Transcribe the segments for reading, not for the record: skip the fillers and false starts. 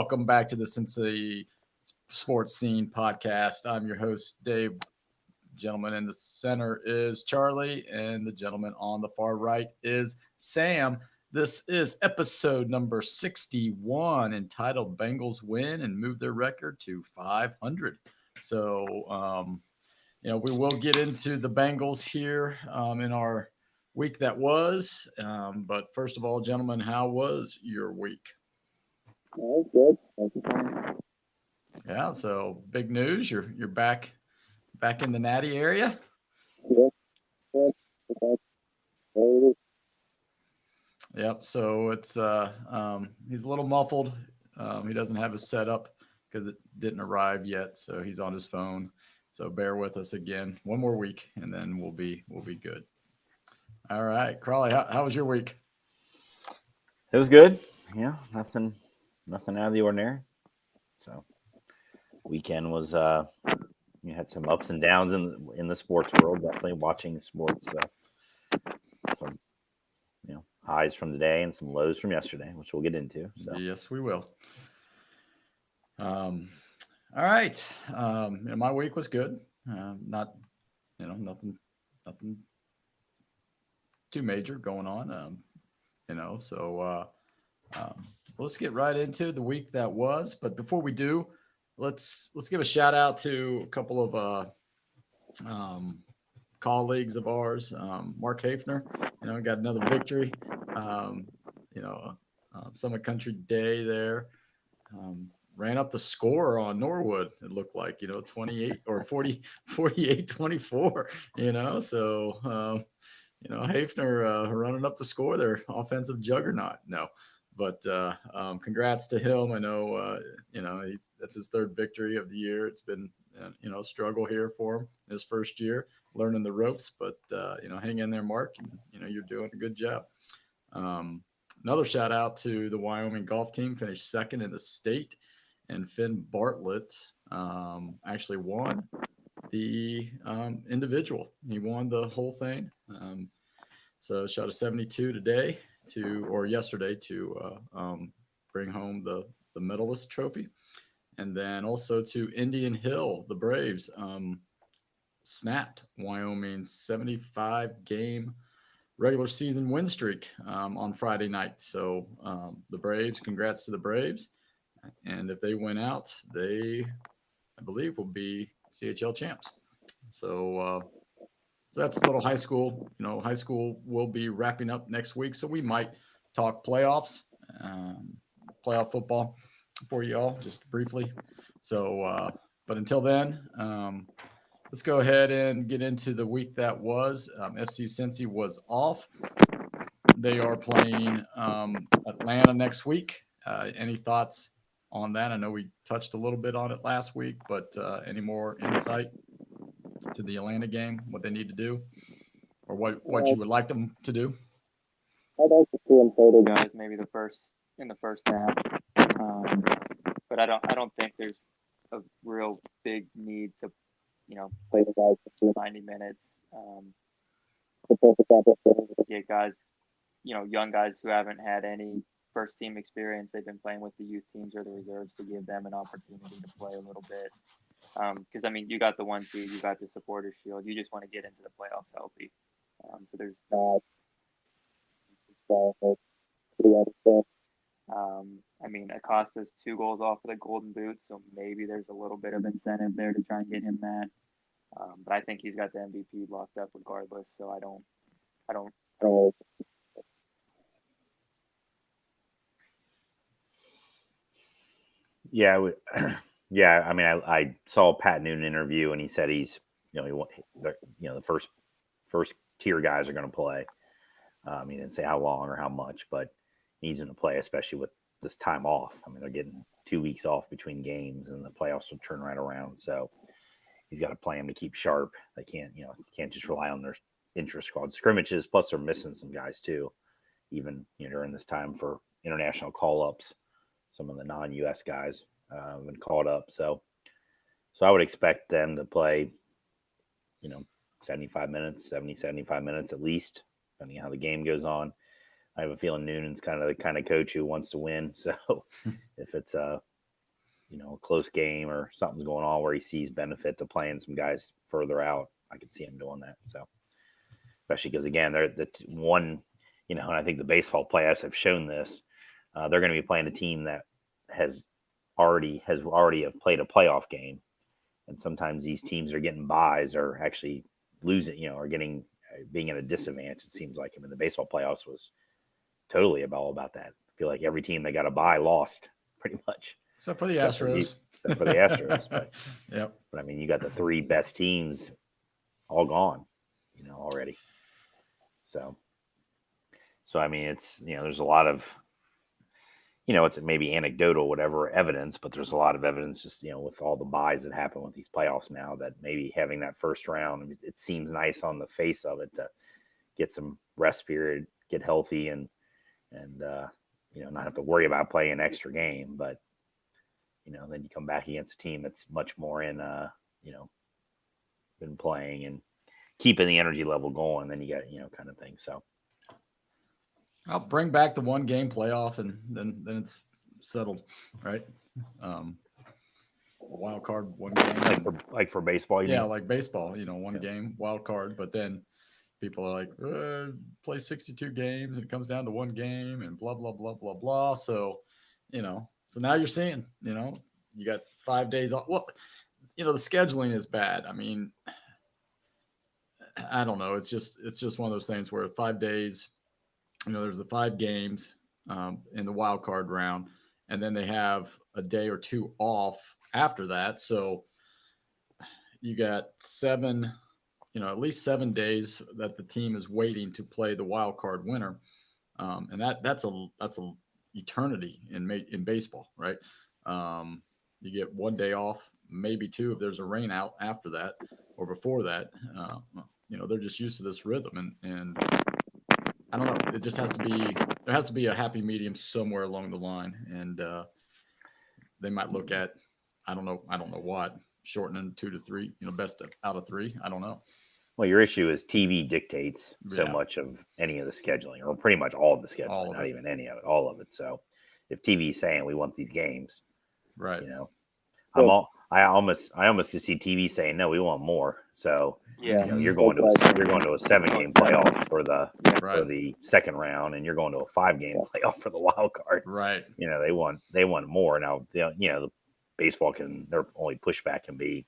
welcome back to the Cincy Sports Scene podcast. I'm your host, Dave. Gentleman in the center is Charlie, and the gentleman on the far right is Sam. This is episode number 61, entitled Bengals Win and Move Their Record to 500. So, we will get into the Bengals here in our week that was. But first of all, gentlemen, how was your week? Oh, good. Thank you. Yeah, so big news. You're back in the Natty area. Yeah, yeah, okay. Very Yep. So it's he's a little muffled. He doesn't have his setup because it didn't arrive yet. So he's on his phone. So bear with us again. One more week, and then we'll be good. All right, Crawley, how was your week? It was good. Yeah, nothing out of the ordinary. So weekend was you had some ups and downs in the sports world. Definitely watching sports. Some highs from today and some lows from yesterday, which we'll get into. So Yes, we will. All right. My week was good. Not nothing too major going on. So let's get right into the week that was. But before we do, let's give a shout out to a couple of colleagues of ours. Mark Hafner, got another victory. Um, Summit Country Day there. Ran up the score on Norwood. It looked like 28 or 40, 48-24. So Hafner running up the score there, offensive juggernaut. No, but congrats to him. I know that's his third victory of the year. It's been a struggle here for him his first year, learning the ropes. But hang in there, Mark. And, you're doing a good job. Another shout out to the Wyoming golf team, finished second in the state, and Finn Bartlett actually won the individual. He won the whole thing. So shot a 72 yesterday to bring home the medalist trophy. And then also to Indian Hill, the Braves snapped Wyoming's 75 game regular season win streak on Friday night. So the Braves, congrats to the Braves. And if they win out, they, I believe, will be CHL champs. So that's a little high school. High school will be wrapping up next week. So we might talk playoffs, playoff football for y'all just briefly. So, but until then, let's go ahead and get into the week that was. FC Cincy was off. They are playing Atlanta next week. Any thoughts on that? I know we touched a little bit on it last week, but any more insight to the Atlanta game, what they need to do, or what you would like them to do? I'd like to see him play the guys maybe in the first half, but I don't think there's a real big need to play the guys for 90 minutes. The perfect opportunity to get guys, young guys who haven't had any first team experience. They've been playing with the youth teams or the reserves to give them an opportunity to play a little bit. Because you got the 1 seed, you got the supporter shield. You just want to get into the playoffs healthy. So there's not. Acosta's 2 goals off of the Golden Boot, so maybe there's a little bit of incentive there to try and get him that. But I think he's got the MVP locked up regardless. So I don't. yeah, yeah. I saw a Pat Noonan interview, and he said he's the first tier guys are going to play. He didn't say how long or how much, but he's going to play, especially with this time off. They're getting 2 weeks off between games, and the playoffs will turn right around. So he's got to play them to keep sharp. They can't just rely on their intra-squad scrimmages. Plus, they're missing some guys too, even during this time for international call-ups. Some of the non-U.S. guys have been called up. So I would expect them to play, 75 minutes at least, depending on how the game goes on. I have a feeling Noonan's kind of the kind of coach who wants to win. So if it's a close game or something's going on where he sees benefit to playing some guys further out, I could see him doing that. So, especially because again, they're one, and I think the baseball playoffs have shown this. They're going to be playing a team that has already have played a playoff game, and sometimes these teams are getting buys or actually losing, or being at a disadvantage. It seems like. I mean, the baseball playoffs was totally all about that. I feel like every team that got a bye lost pretty much, except for the Astros. Except for the Astros, but yep. But I mean, you got the three best teams all gone, already. So I mean, it's there's a lot of it's maybe anecdotal, whatever evidence, but there's a lot of evidence just, with all the buys that happen with these playoffs now, that maybe having that first round, I mean, it seems nice on the face of it to get some rest period, get healthy and not have to worry about playing an extra game. But, then you come back against a team that's much more in, been playing and keeping the energy level going, then you got, kind of thing. So. I'll bring back the 1 game playoff and then it's settled, right? A wild card 1 game. Like for baseball, you mean? Like baseball, 1 game wild card, but then people are like, play 62 games and it comes down to 1 game and blah, blah, blah, blah, blah. So, so now you're seeing, you got 5 days off. Well, the scheduling is bad. I mean, I don't know. It's just one of those things where 5 days, there's the 5 games in the wild card round, and then they have a day or 2 off after that. So you got 7, at least 7 days that the team is waiting to play the wild card winner, and that's a eternity in baseball, right? You get 1 day off, maybe 2 if there's a rain out after that or before that. They're just used to this rhythm, and I don't know. It just has to be a happy medium somewhere along the line, and they might look at, I don't know what, shortening 2 to 3, best out of 3. I don't know. Well, your issue is TV dictates so much of any of the scheduling, or pretty much all of the scheduling, not even any of it, all of it. So if TV is saying we want these games, right? I almost could see TV saying no, we want more. So you're going to a 7-game playoff for the second round, and you're going to a 5-game playoff for the wild card. Right. They want more now. The baseball their only pushback can be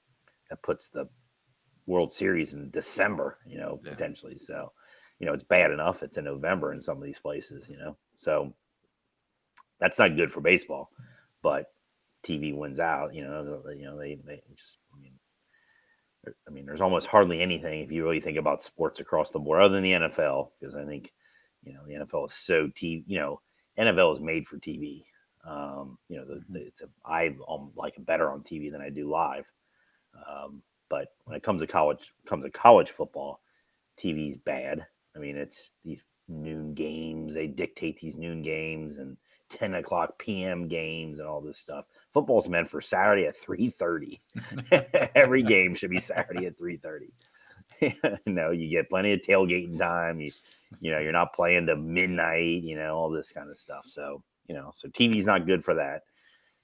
that puts the World Series in December. Potentially. So it's bad enough it's in November in some of these places. So that's not good for baseball, but TV wins out. They just. I mean, there's almost hardly anything if you really think about sports across the board, other than the NFL, because I think, the NFL is so TV. NFL is made for TV. I like it better on TV than I do live. But when it comes to college football, TV's bad. I mean, it's these noon games. They dictate these noon games and 10 o'clock p.m. games and all this stuff. Football's meant for Saturday at 3:30. Every game should be Saturday at 3:30. You get plenty of tailgating time. You're not playing to midnight, all this kind of stuff. So, so TV's not good for that.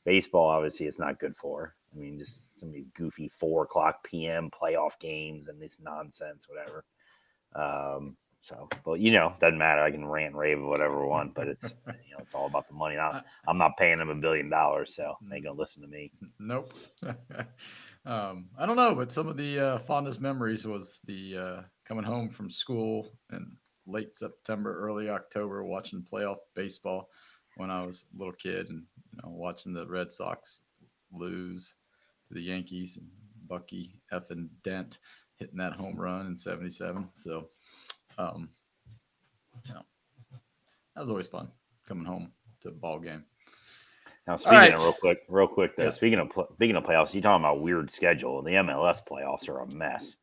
Baseball, obviously, it's not good for. I mean, just some of these goofy 4 o'clock p.m. playoff games and this nonsense, whatever. So, but doesn't matter. I can rant and rave or whatever I want, but it's it's all about the money. I'm not paying them $1 billion, so they ain't gonna listen to me. Nope. I don't know, but some of the fondest memories was the coming home from school in late September, early October, watching playoff baseball when I was a little kid, and watching the Red Sox lose to the Yankees and Bucky effing Dent hitting that home run in '77. So. That was always fun coming home to a ball game. Now, speaking of real quick though, speaking of playoffs, you talking about weird schedule. The MLS playoffs are a mess.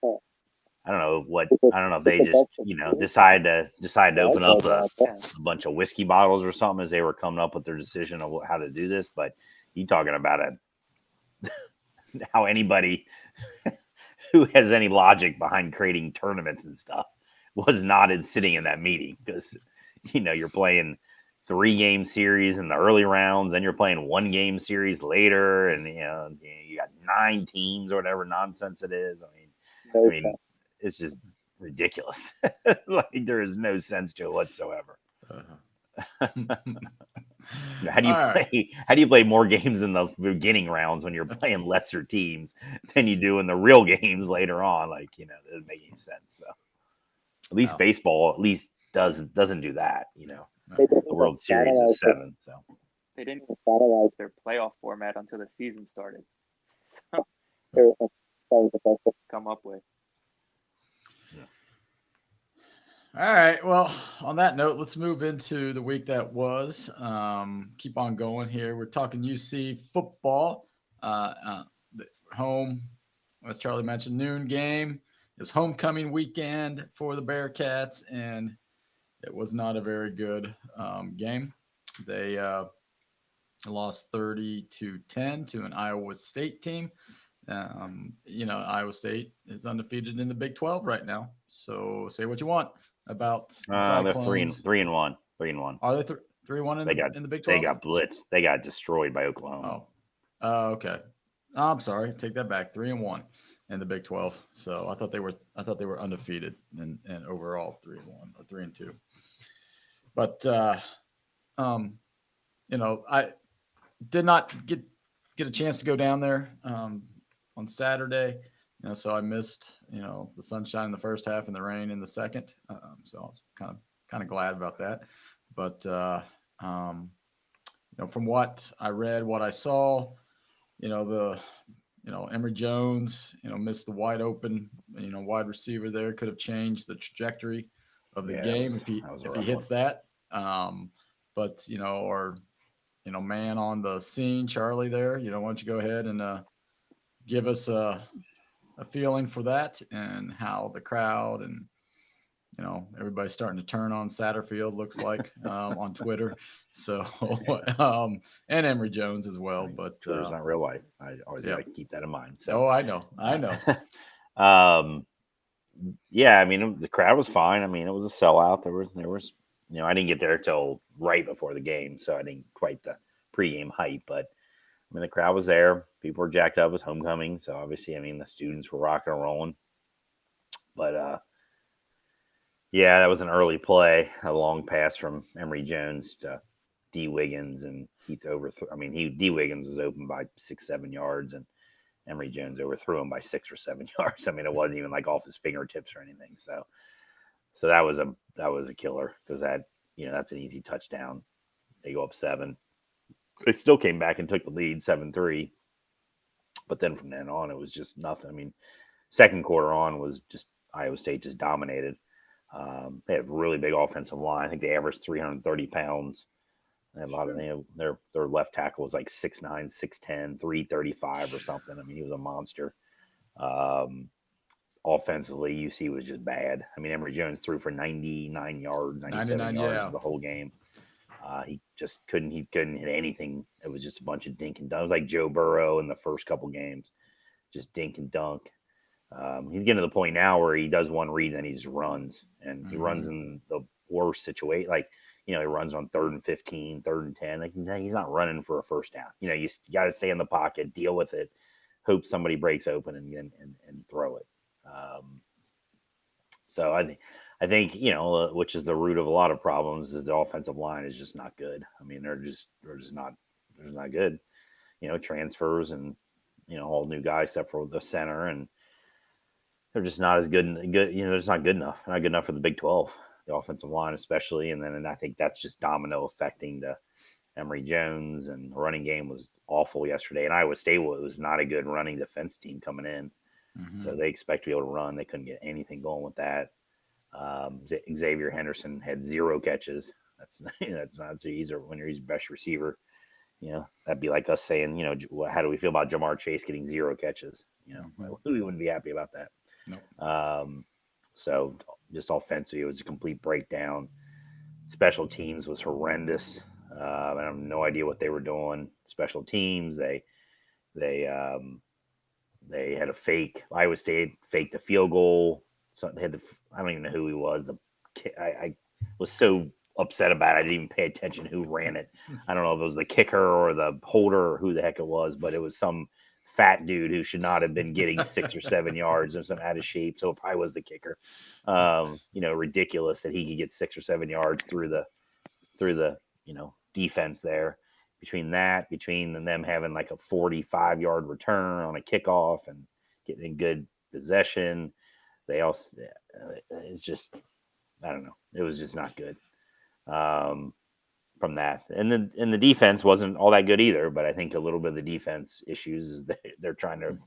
I don't know if they just decide to open up a bunch of whiskey bottles or something as they were coming up with their decision of how to do this. But you talking about how anybody who has any logic behind creating tournaments and stuff was not sitting in that meeting, because you're playing 3-game series in the early rounds, then you're playing 1-game series later, and you got 9 teams or whatever nonsense it is. I mean, it's just ridiculous. Like there is no sense to it whatsoever. How do you play more games in the beginning rounds when you're playing lesser teams than you do in the real games later on? Like, it doesn't make any sense. So at least baseball doesn't do that, The World Series is 7, so they didn't even finalize their playoff format until the season started. So that was the best to come up with. All right. Well, on that note, let's move into the week that was. Keep on going here. We're talking UC football. Home, as Charlie mentioned, noon game. It was homecoming weekend for the Bearcats, and it was not a very good game. They lost 30-10 to an Iowa State team. Iowa State is undefeated in the Big 12 right now. So say what you want about the Cyclones. They're 3-1. 3-1. Are they 3-1 in the Big 12? They got blitzed. They got destroyed by Oklahoma. Okay. I'm sorry. Take that back. 3-1 in the Big 12. So I thought they were undefeated and overall 3-1 or 3-2. But I did not get a chance to go down there on Saturday. So I missed, the sunshine in the first half and the rain in the second. So I was kind of glad about that. But from what I read, what I saw, Emory Jones, missed the wide open, wide receiver there, could have changed the trajectory of the game if he hits that. But man on the scene, Charlie there, why don't you go ahead and give us a feeling for that and how the crowd and everybody's starting to turn on Satterfield, looks like, on Twitter. So and Emory Jones as well. But it's not real life. I always like to keep that in mind. So I know. The crowd was fine. It was a sellout. There was I didn't get there till right before the game, so I didn't quite the pregame hype, but the crowd was there. People were jacked up with homecoming, so obviously, the students were rocking and rolling. But that was an early play, a long pass from Emory Jones to D. Wiggins, and Heath overthrew. D. Wiggins was open by 6-7 yards, and Emory Jones overthrew him by 6 or 7 yards. It wasn't even like off his fingertips or anything. So that was a killer, because that's an easy touchdown. They go up 7. They still came back and took the lead 7-3. But then from then on, it was just nothing. Second quarter on was just Iowa State just dominated. They have a really big offensive line. I think they averaged 330 pounds. And a lot of their left tackle was like 6'9", 6'10", 335 or something. He was a monster. Offensively, UC was just bad. Emory Jones threw for 99 yards, 97 yards the whole game. He just couldn't hit anything. It was just a bunch of dink and dunk. It was like Joe Burrow in the first couple games, just dink and dunk. He's getting to the point now where he does one read and he just runs, and he runs in the worst situation. Like, he runs on 3rd and 15, 3rd and 10. Like, he's not running for a first down. You got to stay in the pocket, deal with it, hope somebody breaks open and throw it. So I think, which is the root of a lot of problems, is the offensive line is just not good. They're just not good. Transfers and, all new guys except for the center, and they're just not as good. They're just not good enough. Not good enough for the Big 12, the offensive line especially. And I think that's just domino affecting the Emory Jones, and the running game was awful yesterday. And Iowa State was not a good running defense team coming in. So they expect to be able to run. They couldn't get anything going with that. Xavier Henderson had 0 catches. That's not so easy when you're his best receiver. That'd be like us saying, how do we feel about Jamar Chase getting 0 catches? We wouldn't be happy about that. No. So just offensively, it was a complete breakdown. Special teams was horrendous. I have no idea what they were doing. Special teams, they had a fake. Iowa State faked a field goal. So they had I don't even know who he was. I was so upset about it. I didn't even pay attention who ran it. I don't know if it was the kicker or the holder or who the heck it was, but it was some fat dude who should not have been getting 6 or 7 yards and some out of shape. So it probably was the kicker. Ridiculous that he could get 6 or 7 yards through the defense there. Between them having like a 45-yard return on a kickoff and getting in good possession, it's just, I don't know. It was just not good from that. And the defense wasn't all that good either, but I think a little bit of the defense issues is that they're trying to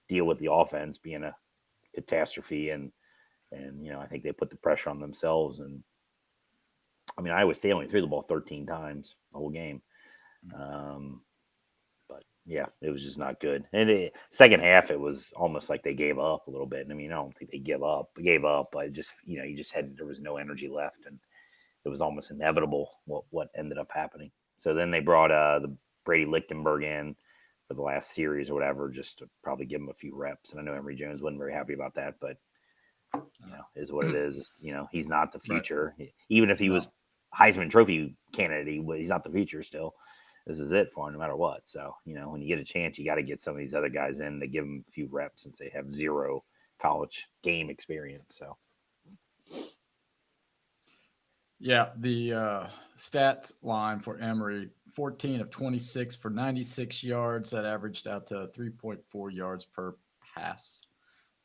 deal with the offense being a catastrophe. And I think they put the pressure on themselves. And I mean, Iowa State only threw the ball 13 times the whole game. But yeah, it was just not good. And the second half, it was almost like they gave up a little bit. And I mean, I don't think they gave up, but just, there was no energy left, and it was almost inevitable what ended up happening. So then they brought the Brady Lichtenberg in for the last series or whatever, just to probably give him a few reps. And I know Emory Jones wasn't very happy about that, but is what it is. He's not the future. Right. Even if he was Heisman Trophy candidate, he's not the future still. This is it for him no matter what. So, when you get a chance, you got to get some of these other guys in to give them a few reps since they have zero college game experience. So, yeah, the stats line for Emory, 14 of 26 for 96 yards. That averaged out to 3.4 yards per pass.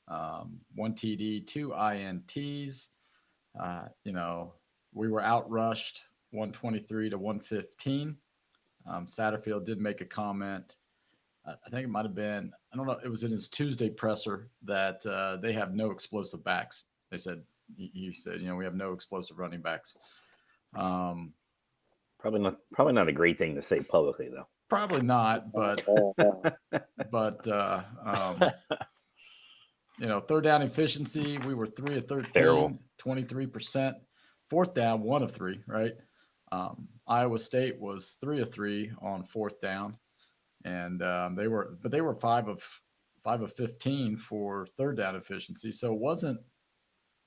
1 TD, 2 INTs. We were outrushed 123 to 115. Satterfield did make a comment. I think it might have been, I don't know, it was in his Tuesday presser that they have no explosive backs. They said, he said, we have no explosive running backs. Probably not a great thing to say publicly, though. Probably not, but third down efficiency, we were 3 of 13, terrible. 23%. Fourth down, 1 of 3, right? Iowa State was 3 of 3 on fourth down, and they were 5 of 15 for third down efficiency. So it wasn't,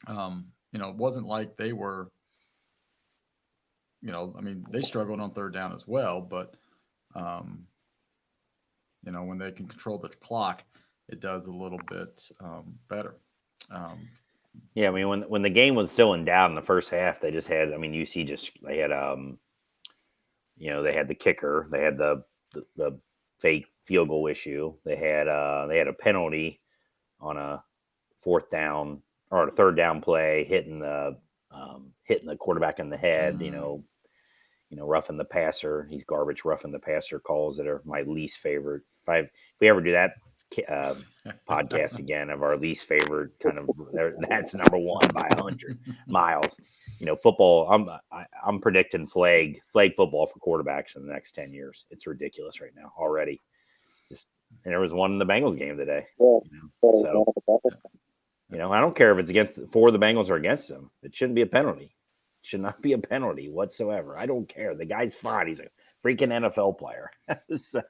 it wasn't like they were, they struggled on third down as well, but when they can control the clock, it does a little bit better. Yeah, I mean, when the game was still in doubt in the first half, they just had, UC they had, they had the kicker, they had the fake field goal issue, they had a penalty on a fourth down or a third down play, hitting the quarterback in the head, roughing the passer. He's garbage roughing the passer calls that are my least favorite. If we ever do that podcast again of our least favorite kind of, that's number one by 100 miles. Football, I'm predicting flag football for quarterbacks in the next 10 years. It's ridiculous right now already. And there was one in the Bengals game today. So I don't care if it's for the Bengals or against them. It shouldn't be a penalty. It should not be a penalty whatsoever. I don't care. The guy's fine. He's a freaking NFL player. So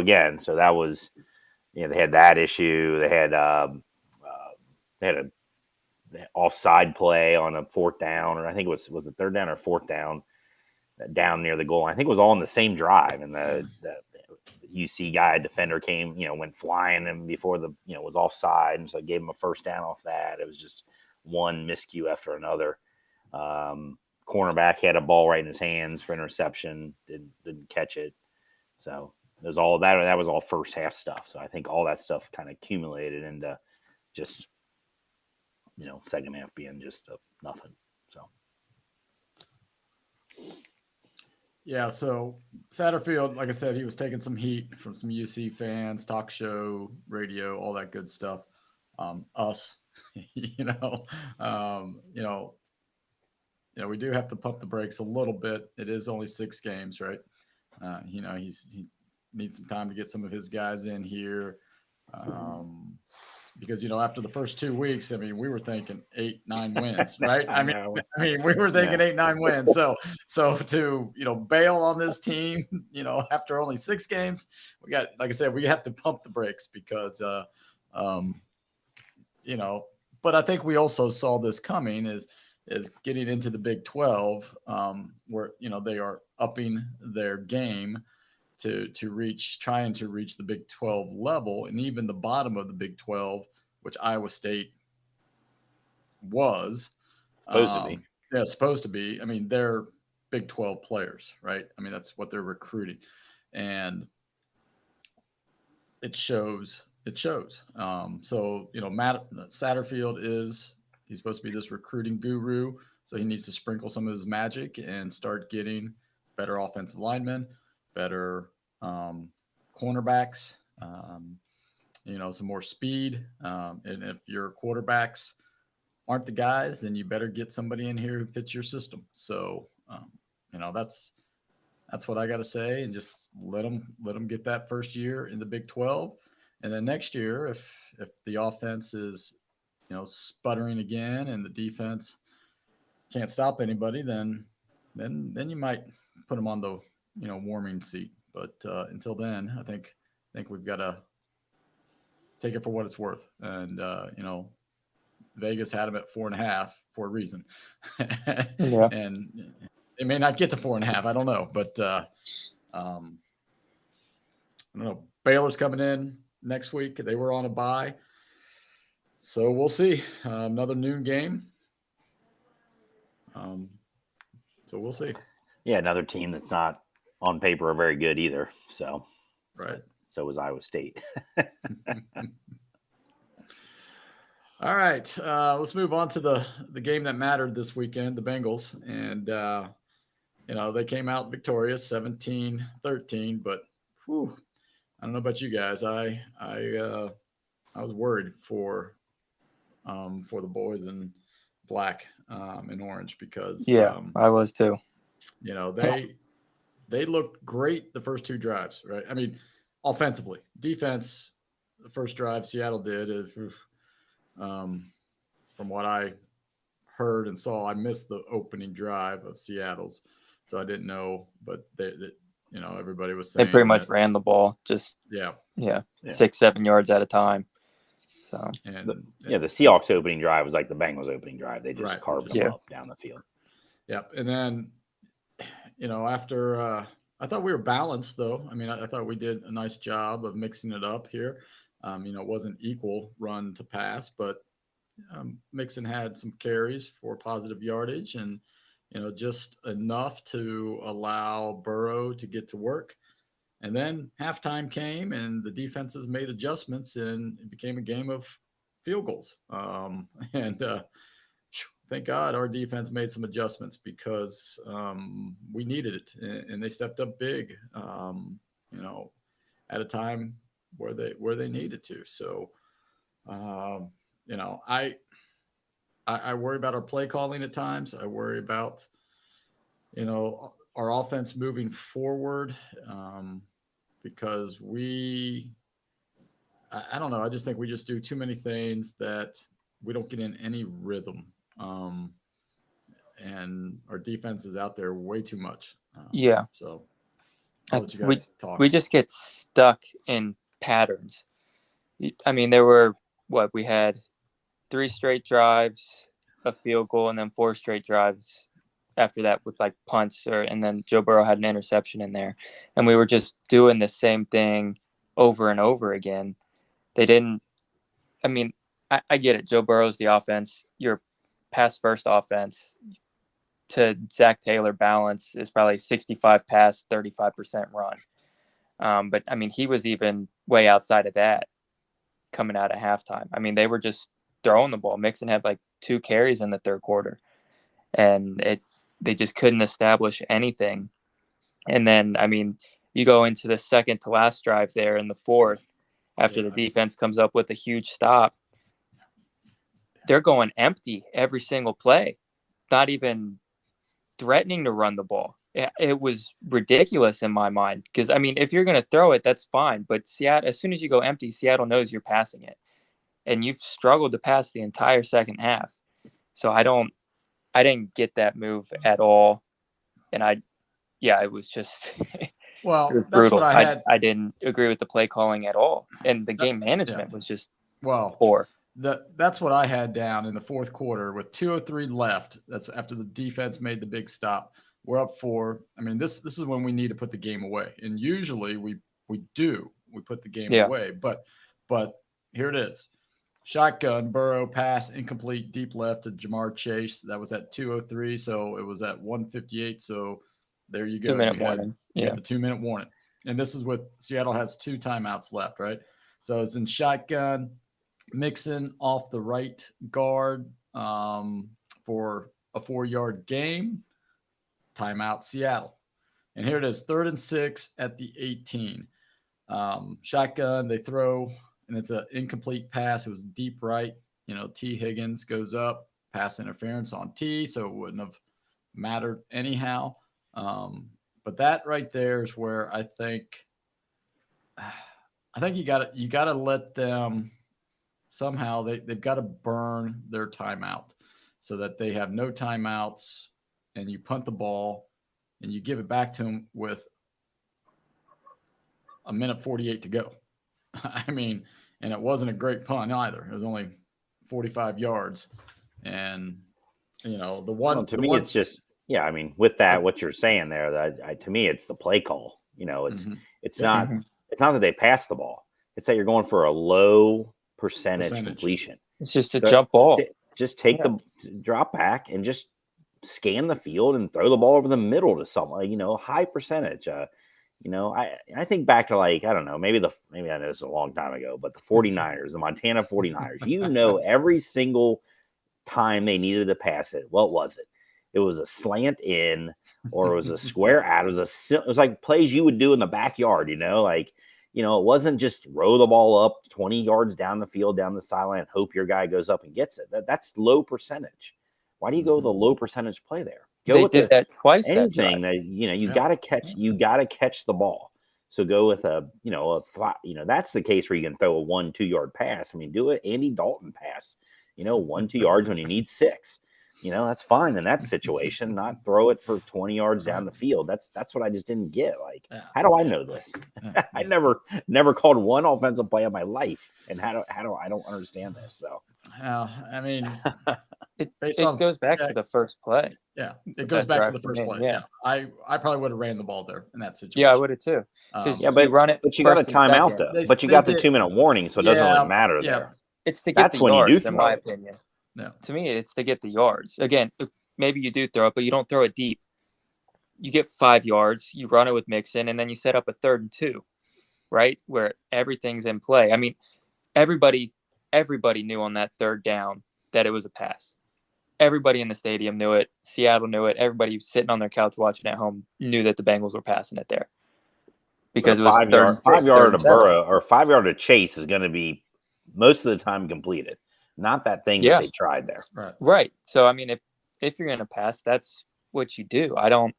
that was, they had that issue. They had an offside play on a fourth down, or I think it was a third down or fourth down near the goal. I think it was all in the same drive, and the UC guy defender came, went flying and before was offside, and so I gave him a first down off that. It was just one miscue after another. Cornerback had a ball right in his hands for interception, didn't catch it. So it was all that. That was all first half stuff. So I think all that stuff kind of accumulated into just, second half being just nothing. So. Yeah. So Satterfield, like I said, he was taking some heat from some UC fans, talk show, radio, all that good stuff. Us, we do have to pump the brakes a little bit. It is only 6 games, right? He needs some time to get some of his guys in here. Because, after the first 2 weeks, we were thinking 8-9 wins, right? We were thinking 8-9 wins. So to, bail on this team, after only 6 games, we got, like I said, we have to pump the brakes because, but I think we also saw this coming is, is getting into the Big 12, where they are upping their game to trying to reach the Big 12 level, and even the bottom of the Big 12, which Iowa State was Supposed to be. Yeah, supposed to be. I mean, they're Big 12 players, right? I mean, that's what they're recruiting, and it shows. It shows. So Matt Satterfield he's supposed to be this recruiting guru, so he needs to sprinkle some of his magic and start getting better offensive linemen, better cornerbacks, some more speed. And if your quarterbacks aren't the guys, then you better get somebody in here who fits your system. So, that's what I got to say, and just let them get that first year in the Big 12, and then next year, if the offense is sputtering again and the defense can't stop anybody, then you might put them on the warming seat. But until then, I think we've got to take it for what it's worth, and Vegas had them at 4.5 for a reason. Yeah. And they may not get to 4.5. I don't know, but I don't know. Baylor's coming in next week. They were on a bye, so we'll see. Another noon game. So we'll see. Yeah, another team that's not on paper very good either. So, right. So was Iowa State. All right, let's move on to the game that mattered this weekend, the Bengals. And, they came out victorious 17-13, but whew, I don't know about you guys. I was worried for the boys in black and orange because I was too. They looked great the first two drives, right? I mean, offensively, defense, the first drive Seattle did is. From what I heard and saw, I missed the opening drive of Seattle's, so I didn't know. But everybody was saying they pretty much ran the ball, just 6-7 yards at a time. So the Seahawks opening drive was like the Bengals opening drive. They just carved them up down the field. Yep, and then after I thought we were balanced though. I mean, I thought we did a nice job of mixing it up here. It wasn't equal run to pass, but Mixon had some carries for positive yardage and, just enough to allow Burrow to get to work. And then halftime came and the defenses made adjustments and it became a game of field goals. And thank God our defense made some adjustments because we needed it. And they stepped up big, at a time where they needed to. So, I worry about our play calling at times. I worry about, our offense moving forward because I don't know. I just think we just do too many things that we don't get in any rhythm. And our defense is out there way too much. So I'll let you guys talk. We just get stuck in patterns. I mean, there were we had 3 straight drives, a field goal, and then 4 straight drives after that with like punts, and then Joe Burrow had an interception in there, and we were just doing the same thing over and over again. They didn't. I mean, I get it. Joe Burrow's the offense. Your pass first offense to Zach Taylor balance is probably 65 pass, 35% run. But I mean, he was even way outside of that coming out of halftime. I mean, they were just throwing the ball. Mixon had like 2 carries in the third quarter, and they just couldn't establish anything. And then, I mean, you go into the second to last drive there in the fourth after the defense comes up with a huge stop. They're going empty every single play, not even threatening to run the ball. It was ridiculous in my mind because, I mean, if you're going to throw it, that's fine. But Seattle, as soon as you go empty, Seattle knows you're passing it. And you've struggled to pass the entire second half. So I didn't get that move at all. And it was just well, it was that's brutal. what I had. I didn't agree with the play calling at all. And the game management was just poor. That's what I had down in the fourth quarter with 2:03 left. That's after the defense made the big stop. We're up 4. I mean, this is when we need to put the game away, and usually we do. We put the game away, but here it is. Shotgun, Burrow, pass, incomplete, deep left to Jamar Chase. That was at 2:03, so it was at 1:58. So there you go. 2-minute warning. You had the 2-minute warning. And this is with Seattle has 2 timeouts left, right? So it's in shotgun, Mixon off the right guard for a 4-yard gain. Timeout, Seattle. And here it is, 3rd and 6 at the 18. Shotgun, they throw, and it's an incomplete pass. It was deep right. T. Higgins goes up, pass interference on T, so it wouldn't have mattered anyhow. But that right there is where I think you got to let them somehow. They've got to burn their timeout so that they have no timeouts, and you punt the ball and you give it back to them with a minute 48 to go. I mean, and it wasn't a great punt either. It was only 45 yards. And, the one well, to me, it's just, I mean, with that, what you're saying there, that to me, it's the play call. It's not that they pass the ball. It's that you're going for a low percentage completion. It's just a jump ball. Just take the drop back and just scan the field and throw the ball over the middle to someone, high percentage. I think back to I don't know, maybe I know it's a long time ago, but the 49ers, the Montana 49ers, every single time they needed to pass it, what was it? It was a slant in, or it was a square out. It was like plays you would do in the backyard, it wasn't just row the ball up 20 yards down the field, down the sideline, hope your guy goes up and gets it. That's low percentage. Why do you go with a low percentage play there? They did that twice. Anything that you got to catch. You got to catch the ball. So go with a flat. That's the case where you can throw a 1-2 yard pass. I mean, do it Andy Dalton pass. 1-2 yards when you need 6. That's fine in that situation. Not throw it for 20 yards down the field. That's what I just didn't get. How do I know this? I never called one offensive play in my life, and how do I don't understand this. So, I mean. It goes back to the first play. Yeah, it goes back to the first play. Yeah, I probably would have ran the ball there in that situation. Yeah, I would have too. But you run it. But you got a timeout though. But you got the 2-minute warning, so it doesn't really matter there. It's to get the yards, in my opinion. Yeah. To me, it's to get the yards. Again, maybe you do throw it, but you don't throw it deep. You get 5 yards. You run it with Mixon, and then you set up a 3rd and 2, right, where everything's in play. I mean, everybody knew on that 3rd down that it was a pass. Everybody in the stadium knew it. Seattle knew it. Everybody sitting on their couch watching at home knew that the Bengals were passing it there. Because it was 5 yard to Burrow or 5 yard to Chase is going to be most of the time completed. Not that thing that they tried there. Right. So I mean, if you're going to pass, that's what you do. I don't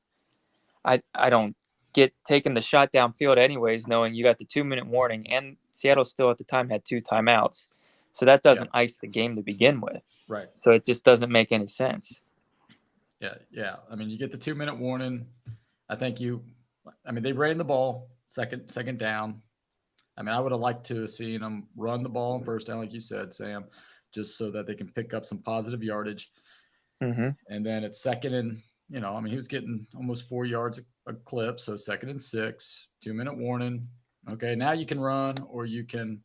get taking the shot downfield anyways, knowing you got the 2-minute warning, and Seattle still at the time had 2 timeouts. So that doesn't ice the game to begin with. Right. So it just doesn't make any sense. Yeah. I mean, you get the 2-minute warning. They ran the ball second down. I mean, I would have liked to have seen them run the ball on first down, like you said, Sam, just so that they can pick up some positive yardage. Mm-hmm. And then it's 2nd and, he was getting almost 4 yards a clip. So 2nd and 6, 2-minute warning. Okay, now you can run or you can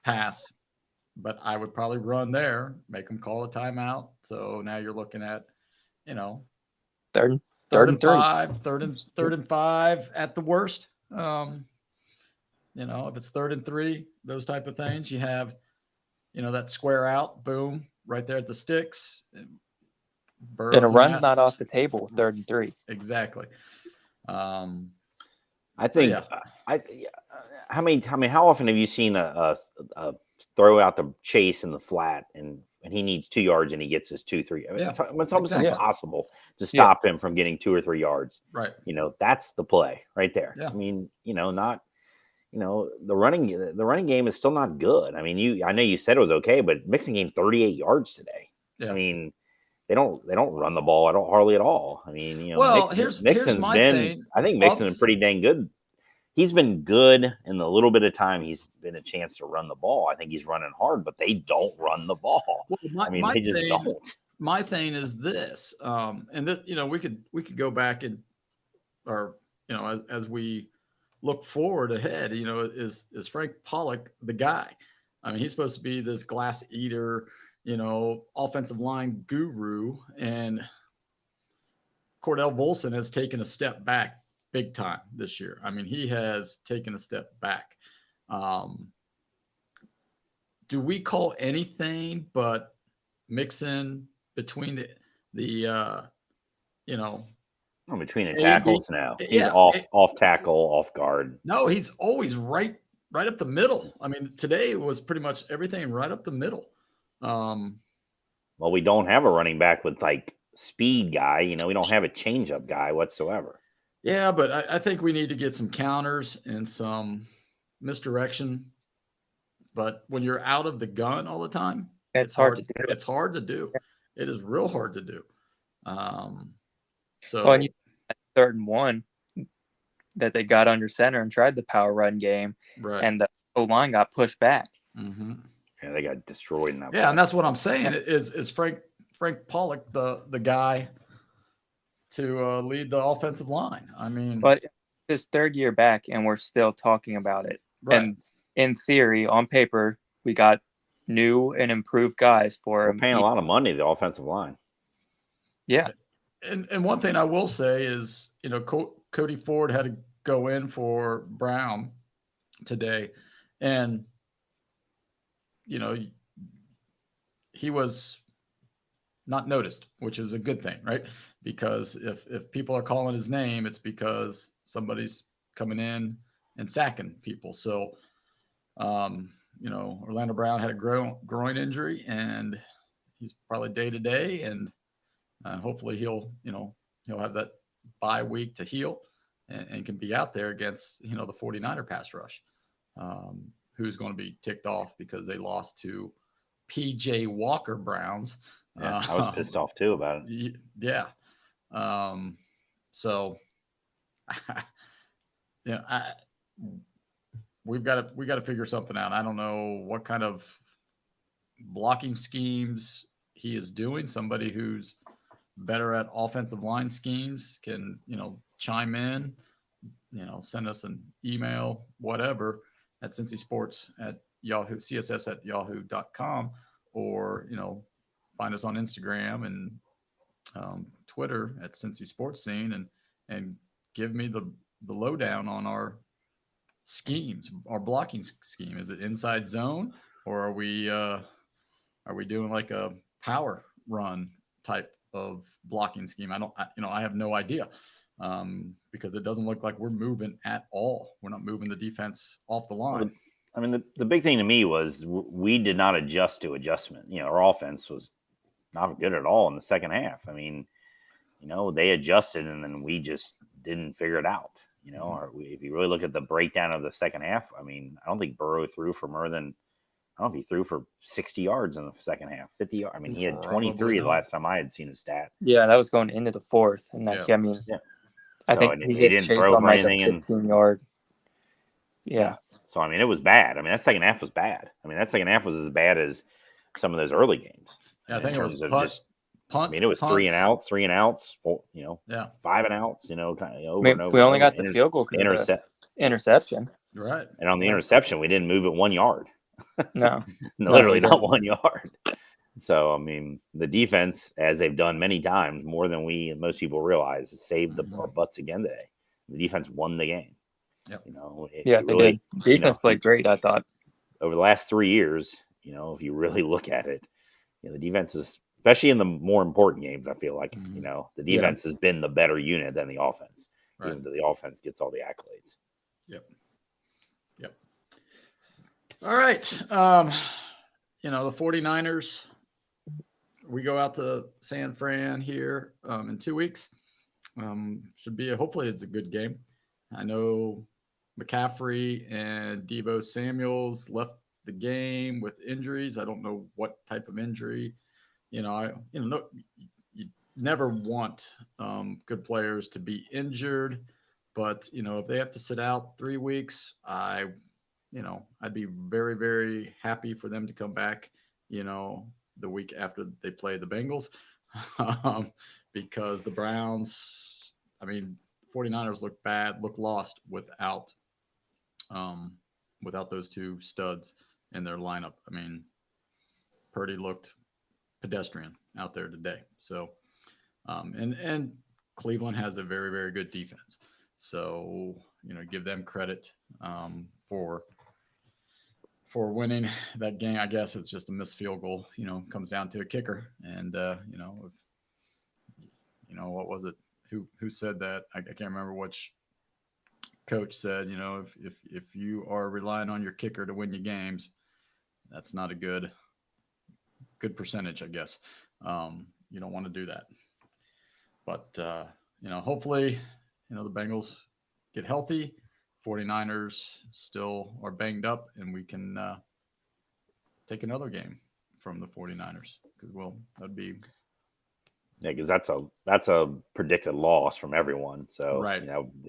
pass. But I would probably run there, make them call a timeout. So now you're looking at, third and 5, third and 5 at the worst. If it's 3rd and 3, those type of things, you have, that square out, boom, right there at the sticks. And a run's not off the table, 3rd and 3. Exactly. I think. How often have you seen a throw out the Chase in the flat and he needs 2 yards and he gets his 2-3? I mean, it's almost impossible to stop him from getting 2 or 3 yards. Right. That's the play right there. Yeah. I mean, the running game is still not good. I mean, I know you said it was okay, but Mixon gained 38 yards today. Yeah. I mean, they don't run the ball hardly at all. I mean, here's my thing. I think Mixon's been pretty dang good. he's been good in the little bit of time he's been a chance to run the ball. I think he's running hard, but they don't run the ball. Well, They just don't. My thing is this, and this, we could go back and, or as we look forward ahead, is Frank Pollock the guy? I mean, he's supposed to be this glass eater, offensive line guru, and Cordell Volson has taken a step back big time this year. I mean, he has taken a step back. Do we call anything but mixing between the between the tackles now? He's off tackle, off guard. No, he's always right up the middle. I mean, today was pretty much everything right up the middle. Well, we don't have a running back with like speed guy. We don't have a changeup guy whatsoever. Yeah, but I think we need to get some counters and some misdirection. But when you're out of the gun all the time, it's hard to do. It's hard to do. It is real hard to do. And you third and one that they got under center and tried the power run game, right? And the O-line got pushed back. Mm-hmm. Yeah, they got destroyed in that. Yeah, and that's what I'm saying. Is Frank Pollock the guy to lead the offensive line? I mean, but his third year back, and we're still talking about it. Right. And in theory, on paper, we got new and improved guys for paying a lot of money to the offensive line. Yeah. And one thing I will say is, Cody Ford had to go in for Brown today, and he was not noticed, which is a good thing, right? Because if people are calling his name, it's because somebody's coming in and sacking people. So, Orlando Brown had a groin injury, and he's probably day to day, and hopefully he'll have that bye week to heal and can be out there against, the 49er pass rush, who's going to be ticked off because they lost to PJ Walker Browns. Yeah, I was pissed off too about it. Yeah. So, we've got to figure something out. I don't know what kind of blocking schemes he is doing. Somebody who's better at offensive line schemes can, chime in, send us an email, whatever, at Cincy Sports at Yahoo, css@yahoo.com, or, find us on Instagram and Twitter at Cincy Sports Scene, and give me the lowdown on our schemes, our blocking scheme. Is it inside zone, or are we doing like a power run type of blocking scheme? I have no idea, because it doesn't look like we're moving at all. We're not moving the defense off the line. I mean, the big thing to me was we did not adjust to adjustment. Our offense was not good at all in the second half. I mean, they adjusted and then we just didn't figure it out. If you really look at the breakdown of the second half, I mean, I don't think Burrow threw for more than, I don't know if he threw for 60 yards in the second half, 50 yards. I mean, he had 23 the last time I had seen his stat. Yeah, that was going into the fourth. And I think he didn't throw for anything. 15-yard. Yeah. So, I mean, it was bad. I mean, that second half was bad. I mean, that second half was as bad as some of those early games. Yeah, I think it was punt. I mean, it was 3 and outs, 4, 5 and outs, kind of over and over. We only got the field goal because of the interception. Right. And on the interception, we didn't move it 1 yard. No. Literally not 1 yard. So, I mean, the defense, as they've done many times, more than most people realize, has saved our butts again today. The defense won the game. Yep. They did. Defense played great, I thought. Over the last 3 years, if you really look at it, the defense is, especially in the more important games, I feel like, the defense has been the better unit than the offense, even though the offense gets all the accolades. Yep. All right. The 49ers, we go out to San Fran here in 2 weeks. Should be hopefully it's a good game. I know McCaffrey and Deebo Samuels left the game with injuries. I don't know what type of injury. You never want good players to be injured, But if they have to sit out 3 weeks, I'd be very, very happy for them to come back, the week after they play the Bengals, because the Browns, 49ers look bad, look lost without those two studs in their lineup. Purdy looked pedestrian out there today. So, and Cleveland has a very, very good defense. So, give them credit for winning that game. I guess it's just a missed field goal, comes down to a kicker. And, what was it? Who said that? I can't remember which coach said, if you are relying on your kicker to win your games, that's not a good percentage, I guess. You don't want to do that. But, hopefully, the Bengals get healthy. 49ers still are banged up, and we can take another game from the 49ers, because, that'd be. Yeah, because that's a predicted loss from everyone. So, right.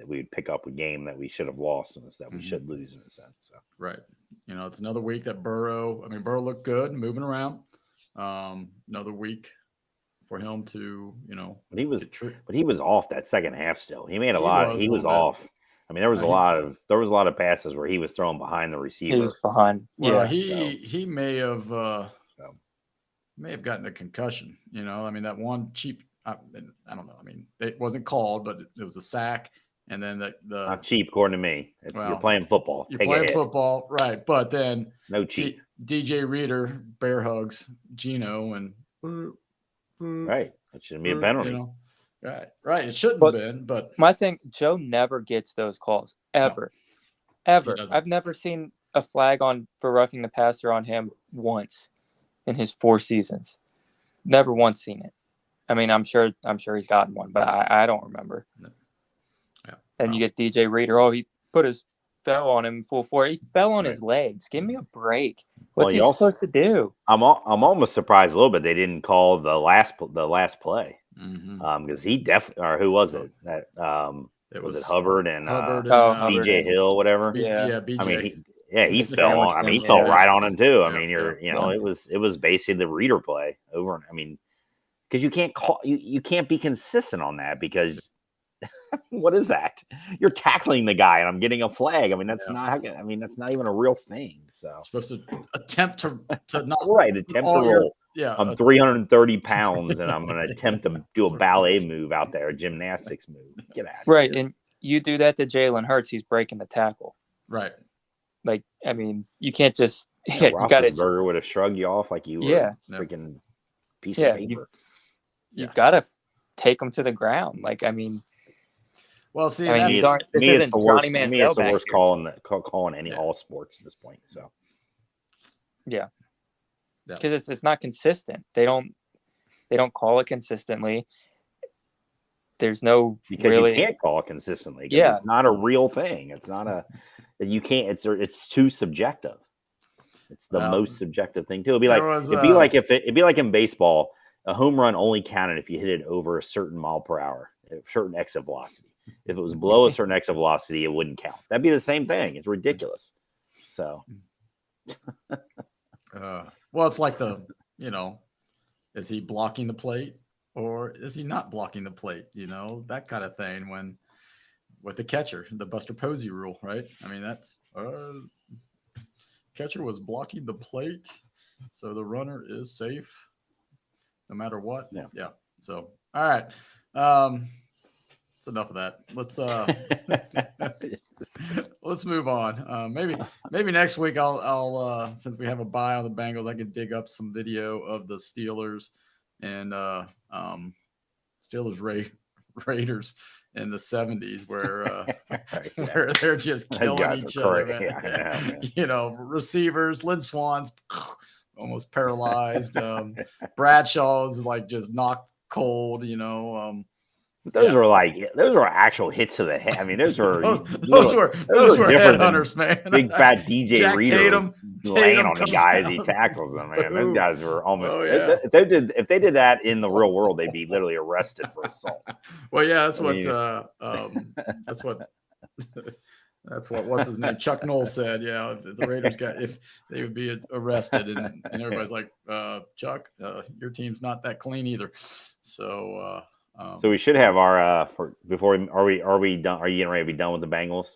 We'd pick up a game that we should have lost and that we should lose in a sense. So. Right. It's another week that Burrow looked good, moving around. Another week for him to, But he was off that second half still. He made a lot. He was off. There was a lot of passes where he was thrown behind the receiver. He was behind. Well, he may have gotten a concussion. That one cheap. I don't know. It wasn't called, but it was a sack, and then the not cheap according to me. You're playing football. You're playing football, right? But then no cheap. DJ Reader bear hugs Gino and. Right. It shouldn't be a penalty. Right. It shouldn't have been, but my thing, Joe never gets those calls ever. No, ever. I've never seen a flag for roughing the passer on him once in his 4 seasons. Never once seen it. I'm sure he's gotten one, but I don't remember. Yeah. And you get DJ Reader. Oh, he fell on him full 4. He fell on his legs. Give me a break. What's he supposed to do? I'm almost surprised a little bit they didn't call the last play. Because he definitely, or who was it? That was it Hubbard and BJ Hill, whatever. Yeah, BJ. He fell on. He fell right on him too. It was basically the Reader play over. Because you can't be consistent on that, because what is that? You're tackling the guy and I'm getting a flag. That's not. That's not even a real thing. So you're supposed to attempt to not attempt to roll. I'm 330 pounds and I'm going to attempt to do a ballet move out there, a gymnastics move. Get out. Right, and you do that to Jalen Hurts, he's breaking the tackle. Right. You can't just. You got it. Burger would have shrugged you off like you were freaking piece of paper. You've got to take him to the ground. Well, see, to me, it's the worst calling any all sports at this point. So, because it's not consistent. They don't call it consistently. There's no you can't call it consistently. It's not a real thing. It's not you can't. It's too subjective. It's the most subjective thing too. It'd be like in baseball, a home run only counted if you hit it over a certain mile per hour, a certain exit velocity. If it was below a certain exit velocity, it wouldn't count. That'd be the same thing. It's ridiculous. So, it's like is he blocking the plate or is he not blocking the plate? That kind of thing. When with the catcher, the Buster Posey rule, right? That's catcher was blocking the plate, so the runner is safe no matter what. Yeah. So, all right. That's enough of that. Let's move on. Maybe next week I'll since we have a bye on the Bengals, I can dig up some video of the Steelers and Raiders in the 70s where they're just killing each other. Receivers, Lynn Swan's almost paralyzed. Bradshaw's just knocked cold. those were actual hits to the head. I mean, those were those were different than headhunters, man. big fat DJ Jack Reader Tatum laying on the comes guy as he down. tackles them. Man, those Boom. guys were almost. Oh, yeah. If they did that in the real world, they'd be literally arrested for assault. Well, yeah, that's I what mean- that's what what's his name, Chuck Noll said. Yeah, the Raiders if they would be arrested, and everybody's like, Chuck, your team's not that clean either. So So we should have our are we done? Are you getting ready to be done with the Bengals?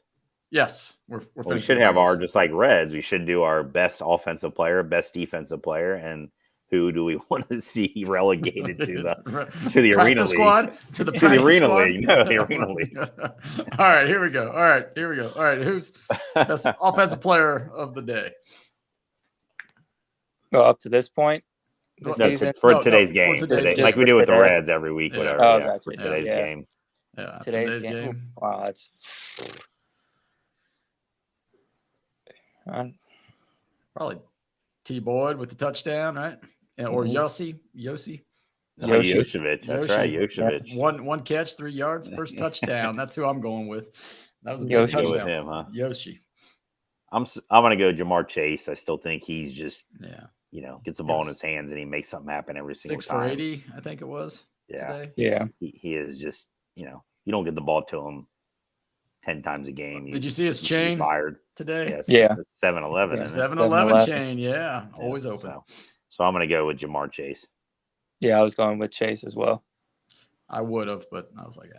yes, we're We should have our, just like Reds, we should do our best offensive player, best defensive player, and who do we want to see relegated to the arena squad league? to the arena squad? league? No, the arena league. All right, here we go. All right, who's best offensive player of the day? Well, up to this point, the season. For today's game, today's game. like we do with the Today. Reds every week, Yeah. whatever. Oh, yeah, gotcha. for today's game. Yeah, Today's game. Wow, that's probably T. Boyd with the touchdown, right? Or Yossi. Yoshevich. That's right, Yoshevich. One catch, 3 yards, first touchdown. That's who I'm going with. That was a big Yoshi. touchdown. Go with him, huh? Yoshi. I'm gonna go Jamar Chase. I still think he's just gets the ball in Yes. his hands and he makes something happen every single 6 time. for 80, I think it was. Yeah, Today. Yeah. He is just you don't get the ball to him 10 times a game. Did you see his chain fired today? Yeah. 7-Eleven. Yeah, 7-Eleven chain, yeah, always open. So I'm gonna go with Jamar Chase. Yeah, I was going with Chase as well. I would have, but I was like,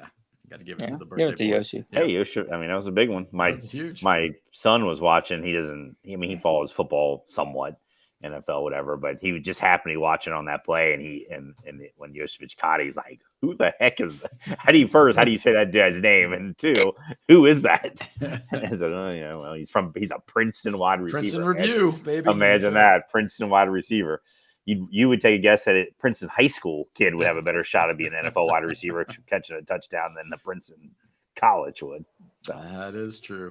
got to give it to the birthday Give it to boy. Yoshi. Yeah. Hey, Yoshi. I mean, that was a big one. That was huge. My son was watching. He follows football somewhat, NFL, whatever, but he just happened to be watching on that play, and when Yoshevich caught it, he's like, "Who the heck is that? How do you say that guy's name? And two, who is that?" And so, he's a Princeton wide receiver. Princeton Review, baby. Imagine that, Princeton wide receiver. You would take a guess that Princeton high school kid would have a better shot of being an NFL wide receiver catching a touchdown than the Princeton college would. So. That is true.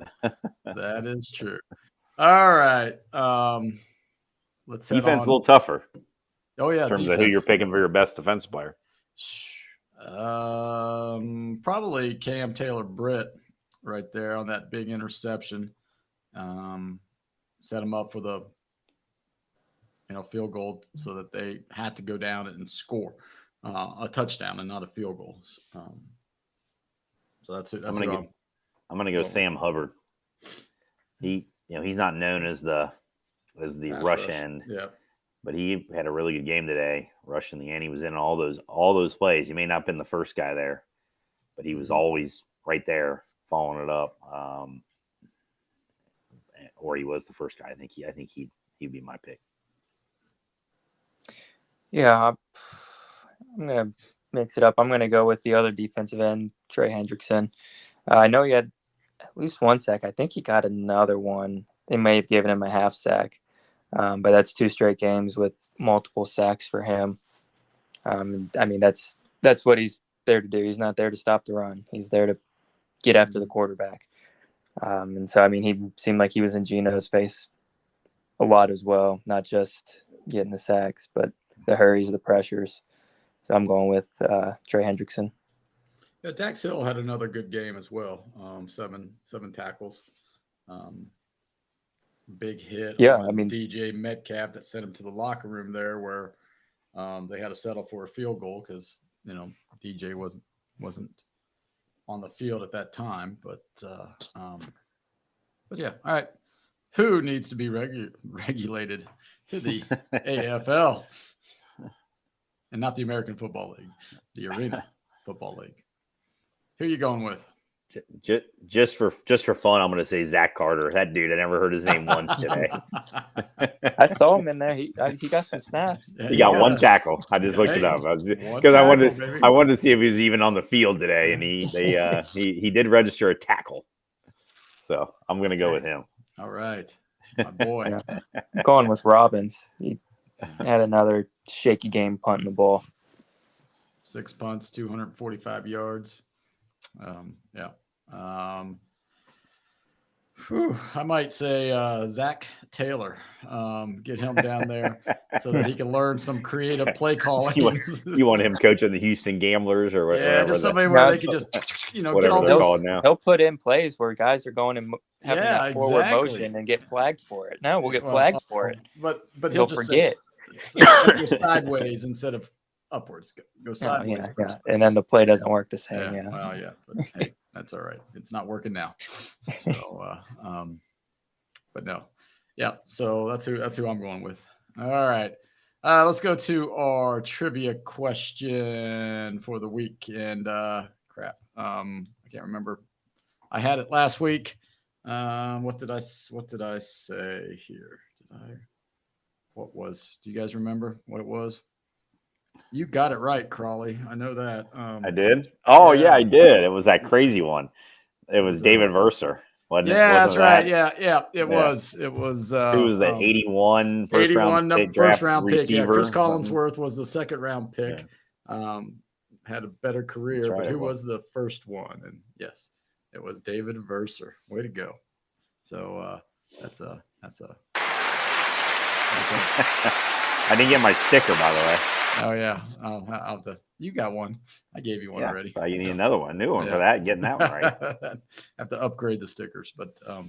That is true. All right. Let's head defense on. a little tougher. Oh yeah, in terms of who you're picking for your best defensive player. Probably Cam Taylor-Britt right there on that big interception. Set him up for the field goal so that they had to go down and score a touchdown and not a field goal. So that's it. I'm gonna go Sam Hubbard. He's not known as the rush end. Yeah. But he had a really good game today, rushing the end. He was in all those plays. He may not have been the first guy there, but he was always right there following it up. Or he was the first guy. I think he'd be my pick. Yeah, I'm gonna mix it up. I'm gonna go with the other defensive end, Trey Hendrickson. I know he had at least one sack. I think he got another one. They may have given him a half sack. But that's 2 straight games with multiple sacks for him. I mean, that's what he's there to do. He's not there to stop the run. He's there to get after the quarterback. And so, I mean, he seemed like he was in Geno's face a lot as well, not just getting the sacks, but the hurries, the pressures. So I'm going with Trey Hendrickson. Yeah, Dax Hill had another good game as well. 7 tackles. Big hit. Yeah, on I mean, DJ Metcalf that sent him to the locker room there, where they had to settle for a field goal because DJ wasn't on the field at that time. But yeah, all right. Who needs to be regulated to the AFL and not the American Football League, the Arena Football League? Who are you going with? Just for fun, I'm going to say Zach Carter. That dude, I never heard his name once today. I saw him in there. He got some snaps. He got one tackle. I just looked it up because I wanted to see if he was even on the field today, and he did register a tackle. So I'm going to go with him. All right, my boy. Yeah. I'm going with Robbins. He had another shaky game punting the ball. 6 punts, 245 yards. Yeah. Whew, I might say Zach Taylor. Get him down there so that he can learn some creative play calling. You want him coaching the Houston Gamblers or Yeah, whatever? just somebody where they can just, get whatever all they're these. called now. He'll put in plays where guys are going and having Yeah, that forward exactly. motion and get flagged for it. No, we'll get Well, flagged for it. But He'll just forget. say go sideways instead of upwards. Go Oh, sideways yeah, first. and then the play doesn't work the same. Yeah. Well, yeah. But, hey, that's all right. It's not working now. So, but no, yeah. So that's who I'm going with. All right. Let's go to our trivia question for the week. And crap, I can't remember. I had it last week. What did I say here? Do you guys remember what it was? You got it right, Crawley. I know that. I did. Oh yeah, yeah. I did. It was that crazy one. It was David Verser. Wasn't it? Yeah, that's Wasn't right. that? Yeah. It Yeah. was. It was. Who was the 81 first 81 round first round pick. receiver? Yeah, Chris or something? Collinsworth was the second round pick. Had a better career, right, but it who was. was the first one? And yes, it was David Verser. Way to go! So that's a. I didn't get my sticker, by the way. Oh yeah, I'll have to. You got one. I gave you one already. You need another one, new one for that. Getting that one right. Have to upgrade the stickers, but all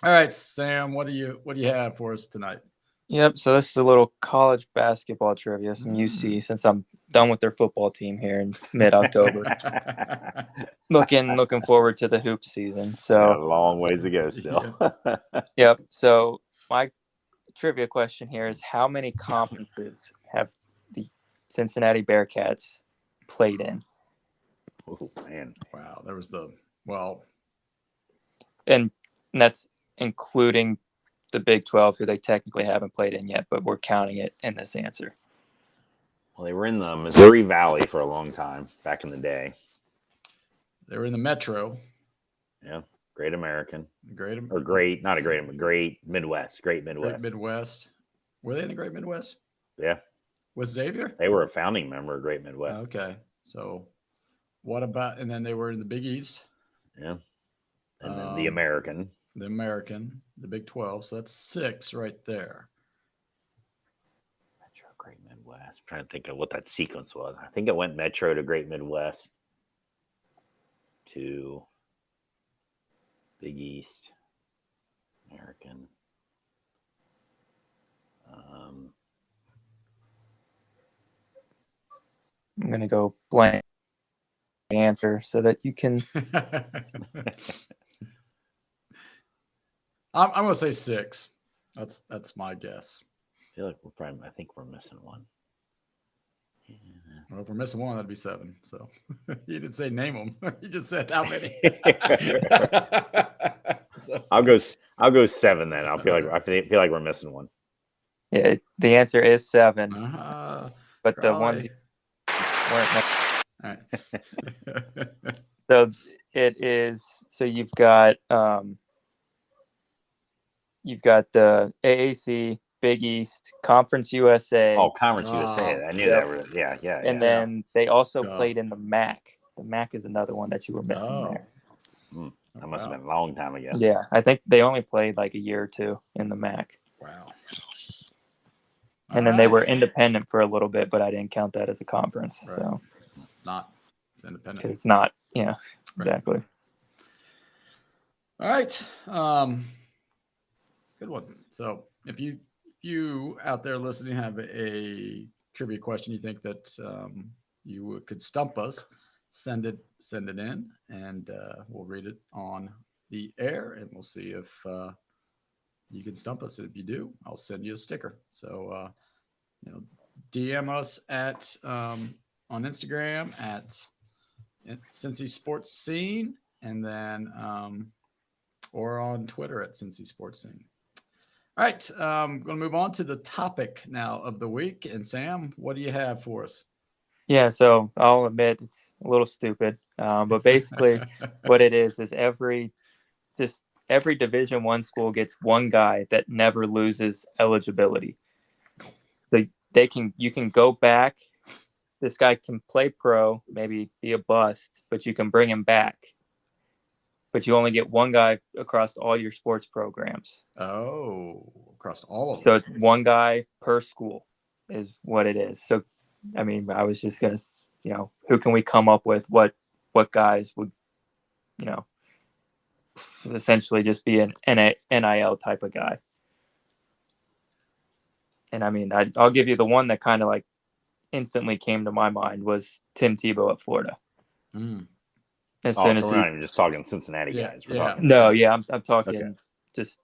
right, Sam. What do you have for us tonight? Yep. So this is a little college basketball trivia, some UC, since I'm done with their football team here in mid-October. looking forward to the hoop season. So a long ways to go still. Yep. So my trivia question here is: how many conferences have the Cincinnati Bearcats played in? Oh man! Wow, there was and that's including the Big 12, who they technically haven't played in yet, but we're counting it in this answer. Well, they were in the Missouri Valley for a long time back in the day. They were in the Metro. Yeah, Great American. Great Midwest. Great Midwest. Great Midwest. Were they in the Great Midwest? Yeah. With Xavier? They were a founding member of Great Midwest. Okay. So what about, and then they were in the Big East. Yeah. And then the American. The Big 12. So that's 6 right there. Metro, Great Midwest. I'm trying to think of what that sequence was. I think it went Metro to Great Midwest to Big East, American. I'm going to go blank answer so that you can. I'm going to say 6. That's my guess. I feel like I think we're missing one. Yeah. Well, if we're missing one, that'd be 7. So you didn't say name them. You just said how many. So. I'll go 7 then. I feel like we're missing one. Yeah, the answer is 7. But the Crawley. ones you weren't. All right. So it is. So you've got the AAC, Big East, Conference USA. Oh, Conference USA. I knew that. Yeah. And then they also played in the MAC. The MAC is another one that you were missing there. That must have been a long time ago. Yeah, I think they only played like a year or two in the MAC. Wow. And then they were independent for a little bit, but I didn't count that as a conference. Right. So it's independent. Because it's not. Yeah, exactly. All right. Good one. So if you out there listening have a trivia question you think that you could stump us, send it in, and we'll read it on the air, and we'll see if you can stump us. If you do, I'll send you a sticker. So DM us at on Instagram at Cincy Sports Scene, and then or on Twitter at Cincy Sports Scene. All right, I'm going to move on to the topic now of the week. And Sam, what do you have for us? Yeah, so I'll admit it's a little stupid, but basically what it is every Division I school gets one guy that never loses eligibility. So you can go back. This guy can play pro, maybe be a bust, but you can bring him back. but you only get one guy across all your sports programs. Oh, across all of So them. it's one guy per school is what it is. So, I mean, I was just going to, who can we come up with? What guys would, essentially just be an NIL type of guy. And I mean, I'll give you the one that kind of like instantly came to my mind was Tim Tebow at Florida. Mm. As soon So as we're not even just talking Cincinnati guys. We're talking no, yeah, I'm talking Okay. just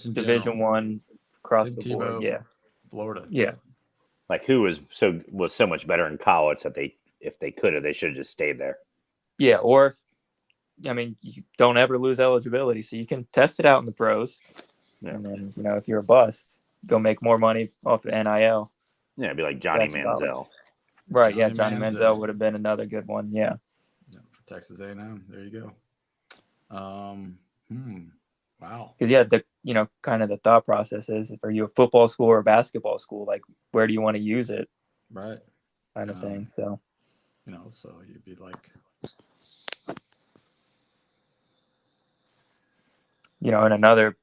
in Division general. One across Tim the board. Tebow, Yeah, Florida. yeah, like who was so much better in college that if they could have, they should have just stayed there. yeah. Or, I mean, you don't ever lose eligibility, so you can test it out in the pros, and then if you're a bust, go make more money off of NIL. Yeah, it'd be like Johnny That's Manziel. Right, Johnny Manziel would have been another good one. Yeah, for Texas A&M. There you go. Wow. Because the kind of the thought process is: are you a football school or a basketball school? Like, where do you want to use it? Right. Kind of thing. So, so you'd be like, and another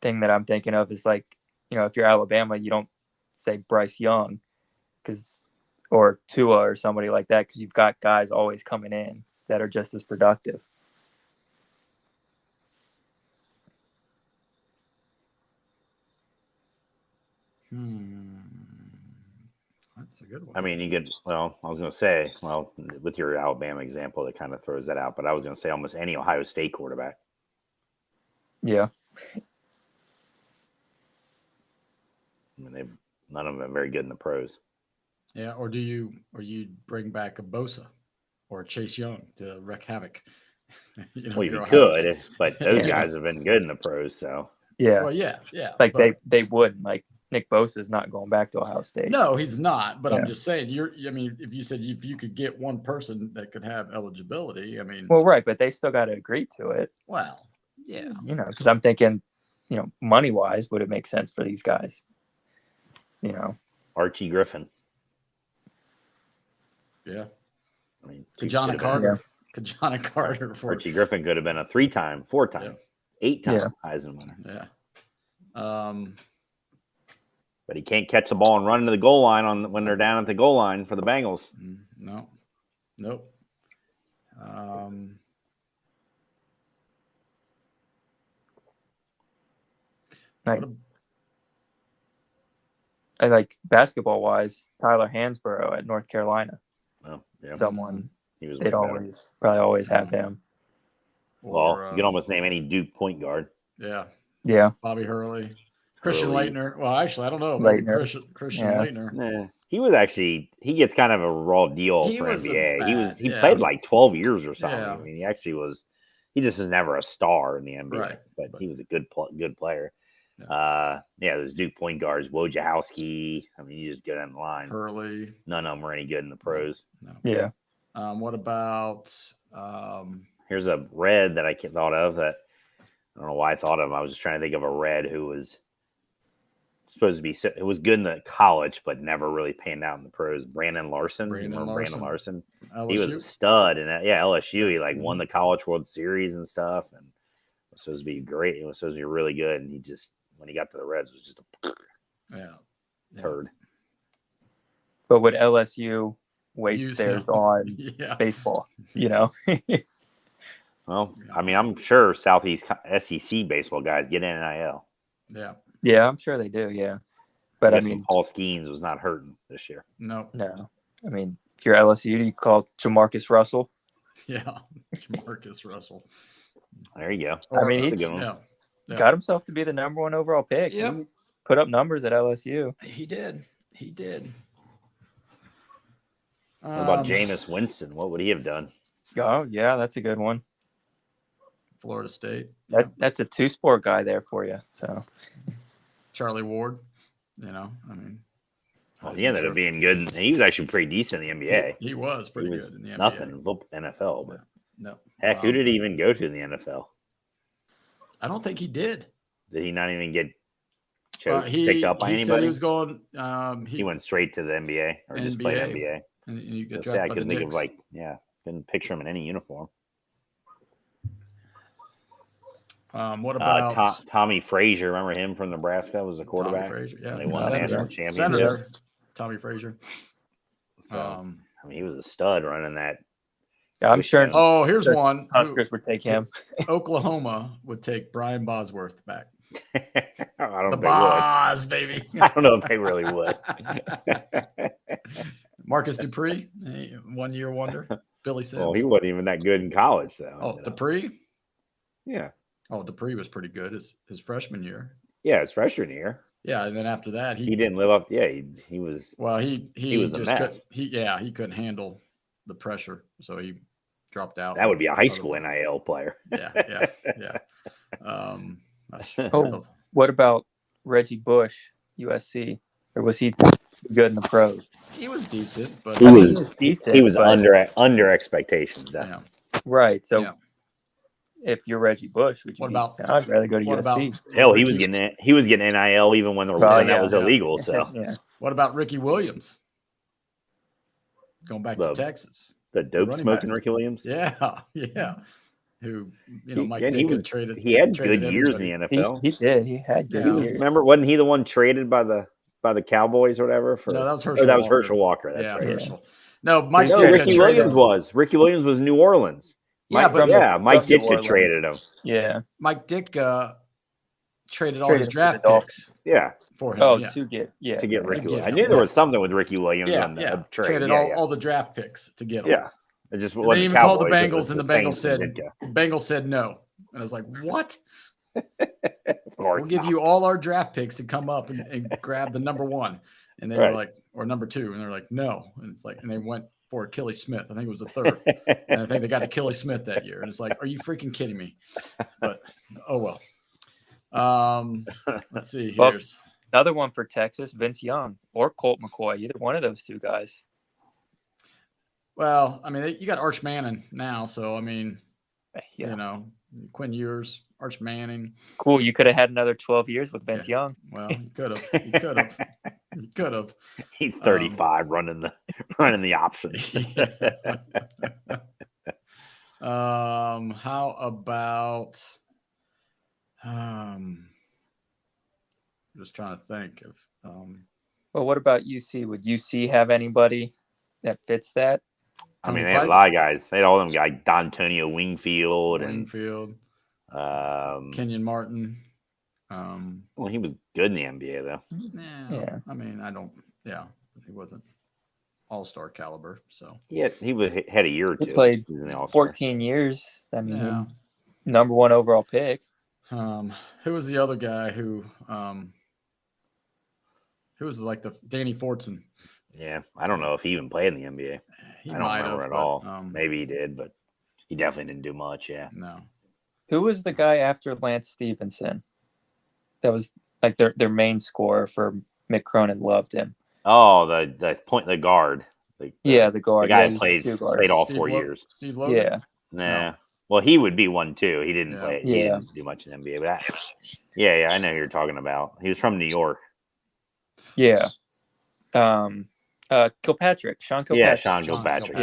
thing that I'm thinking of is like, if you're Alabama, you don't say Bryce Young, or Tua or somebody like that, because you've got guys always coming in that are just as productive. That's a good one. I mean, you could. Well, I was going to say, with your Alabama example, that kind of throws that out. But I was going to say almost any Ohio State quarterback. Yeah. I mean, none of them are very good in the pros. Yeah, or you bring back a Bosa or a Chase Young to wreak havoc. Well, you could, but those guys have been good in the pros. So yeah, well, yeah. Like they wouldn't. Like Nick Bosa is not going back to Ohio State. No, he's not. But I'm just saying, if you said if you could get one person that could have eligibility, I mean, well, right, but they still got to agree to it. Well, yeah, because I'm thinking, money wise, would it make sense for these guys? Archie Griffin. Yeah. I mean, Kajana Carter. Kajana Carter. Archie Griffin could have been a 3-time, 4-time, 8-time Heisman winner. Yeah. But he can't catch the ball and run into the goal line when they're down at the goal line for the Bengals. No. Nope. I like basketball wise, Tyler Hansborough at North Carolina. Oh, yeah. Someone they'd probably always have him. Well, you can almost name any Duke point guard. Yeah. Yeah. Bobby Hurley. Christian Leitner. Well, actually, I don't know. Christian Leitner. Nah, he gets kind of a raw deal for NBA. He played like 12 years or something. Yeah. I mean, he just was never a star in the NBA, right. but he was a good player. Yeah. Those Duke point guards, Wojciechowski. I mean, you just go down the line. Hurley. None of them were any good in the pros. No. Yeah. What about? Here's a red that I thought of that I don't know why I thought of him. I was just trying to think of a red who was supposed to be. It was good in the college, but never really panned out in the pros. Brandon Larson. Brandon Larson. He was a stud, and LSU. He won the College World Series and stuff, and was supposed to be great. He was supposed to be really good, and he just when he got to the Reds was just a turd. But would LSU waste theirs on baseball? Well, I mean, I'm sure Southeast SEC baseball guys get NIL. Yeah. Yeah, I'm sure they do. Yeah. But I mean, Paul Skeens was not hurting this year. No. I mean, if you're LSU, you call Jamarcus Russell. Yeah. Jamarcus Russell. There you go. I mean, he got himself to be the number 1 overall pick. Yep. He put up numbers at LSU. He did. What about Jameis Winston? What would he have done? Oh, yeah, that's a good one. Florida State. That's a 2-sport guy there for you. So Charlie Ward, I mean, he ended up being good. And he was actually pretty decent in the NBA. He was pretty good in the NBA. Nothing in NFL, but no. Heck, who did he even go to in the NFL? I don't think he did. Did he not even get picked up by anybody? Said he was going. He went straight to the NBA or just played NBA. And you I couldn't think of couldn't picture him in any uniform. What about Tommy Frazier? Remember him from Nebraska? Was the Tommy quarterback. Frazier? Yeah, When they won the national championship. Senator Tommy Frazier. So, I mean, he was a stud running that. I'm sure. Oh, here's one. Huskers would take him. Oklahoma would take Brian Bosworth back. I don't The think Boz, baby. I don't know if they really would. Marcus Dupree, 1 year wonder. Billy Sims. Well, he wasn't even that good in college, though. Oh, Dupree? Yeah. Oh, Dupree was pretty good his freshman year. Yeah, his freshman year. Yeah, and then after that, he didn't live up. Yeah, he was. Well, he was a mess. He couldn't handle the pressure, so he dropped out. That would be a high school NIL player. Yeah. What about Reggie Bush, USC? Or was he good in the pros? He was decent, but he was decent. He was under expectations. Yeah. Right. So if you're Reggie Bush, would you? I'd rather go to USC. Hell, he was getting NIL even when that was illegal. So What about Ricky Williams? Going back to Texas. The dope smoking Ricky Williams? Yeah. Who Mike Dick traded. He had good years in the NFL. He did. He had good years. Remember, wasn't he the one traded by the Cowboys or whatever? No, that was Herschel. That was Herschel Walker. That's right. Herschel. No, Mike. No, Ricky Williams was. Ricky Williams was New Orleans. Mike Dick traded him. Yeah, Mike Dick traded all his draft picks. Yeah. For him. To get Ricky Williams. I knew there was something with Ricky Williams on the trade. Traded all the draft picks to get him. Yeah. It just they even called the Bengals, and the Bengals said no. And I was like, what? Of course, we'll give you all our draft picks to come up and grab the number one. And they were like, or number two. And they're like, no. And it's like, and they went for Achilles Smith. I think it was the third. And I think they got Achilles Smith that year. And it's like, are you freaking kidding me? But, oh, well. Let's see. Here's another one for Texas, Vince Young or Colt McCoy, either one of those two guys. Well, I mean, you got Arch Manning now. So, I mean, Quinn Ewers, Arch Manning. Cool. You could have had another 12 years with Vince Young. Well, you could have. You could have. He's 35 running the option. How about just trying to think of well, what about UC? Would UC have anybody that fits that? I mean, they had a lot of guys. They had all them guys, D'Antonio Wingfield and Kenyon Martin. Well, he was good in the NBA though. Yeah. I mean, he wasn't all-star caliber. So he had a year or two. He played 14 years. I mean, number one overall pick. Who was the other guy who was like the Danny Fortson? Yeah, I don't know if he even played in the NBA. He I don't remember at all. Maybe he did, but he definitely didn't do much. Yeah. No. Who was the guy after Lance Stevenson? That was like their main scorer for Mick Cronin. Loved him. Oh, the guard. The guard. The guy played all 4 years. Steve Logan? Yeah. Nah. No. Well, he would be one too. He didn't play. He didn't do much in the NBA. But I know who you're talking about. He was from New York. Yeah. Kilpatrick. Sean Kilpatrick. Yeah, Sean Kilpatrick.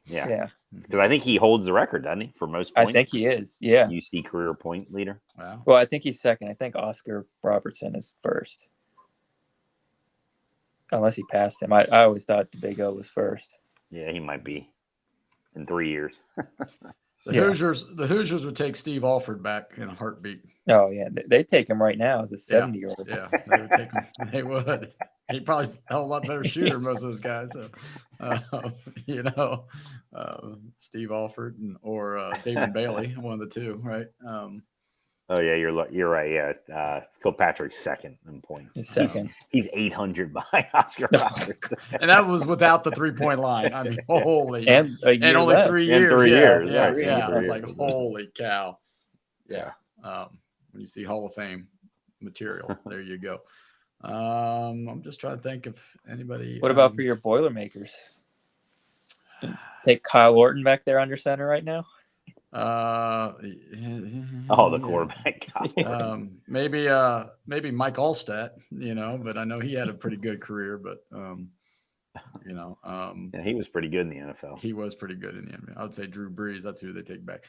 Yeah. Because I think he holds the record, doesn't he, for most points? I think he is. Yeah. UC career point leader. Wow. Well, I think he's second. I think Oscar Robertson is first. Unless he passed him. I always thought DeBig was first. Yeah, he might be in 3 years. The Hoosiers would take Steve Alford back in a heartbeat. Oh, yeah. They take him right now as a 70-year-old. Yeah, they would take him. They would. He probably a hell of a lot better shooter than most of those guys. So, Steve Alford or David Bailey, one of the two, right? Oh yeah, you're right. Yeah, Kilpatrick's second in points. He's 800 behind Oscar Robertson, and that was without the 3-point line. I mean, holy and only left. 3 years. 3 years. Yeah. I was like, holy cow. Yeah. When you see Hall of Fame material, there you go. I'm just trying to think of anybody. What about for your Boilermakers? Take Kyle Orton back there under center right now. The quarterback. Maybe Mike Allstat, but I know he had a pretty good career, but he was pretty good in the NFL. He was pretty good in the NFL. I would say Drew Brees. That's who they take back.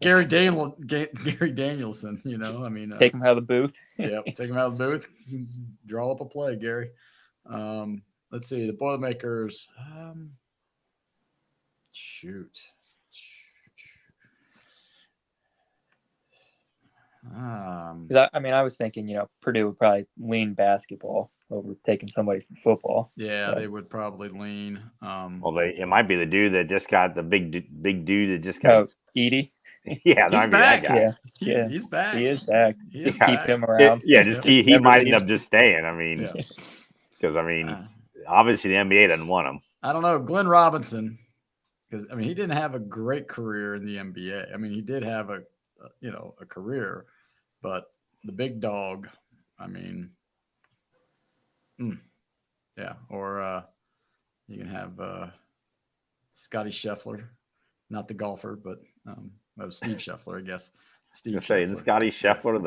Gary Danielson. You know, I mean, Take him out of the booth. Yep, take him out of the booth. Draw up a play, Gary. Let's see the Boilermakers. Shoot. I was thinking, Purdue would probably lean basketball over taking somebody from football. Yeah, they would probably lean. Well, it might be the dude that just got the big dude that just got. Edie. Yeah, he's back. Yeah, he's back. He is back. Just keep him around. He might end up just staying. I mean, because obviously the NBA doesn't want him. I don't know, Glenn Robinson, because he didn't have a great career in the NBA. I mean, he did have a career, but the big dog. Or you can have Scotty Scheffler, not the golfer, but Steve Scheffler, I guess. Isn't Scotty Scheffler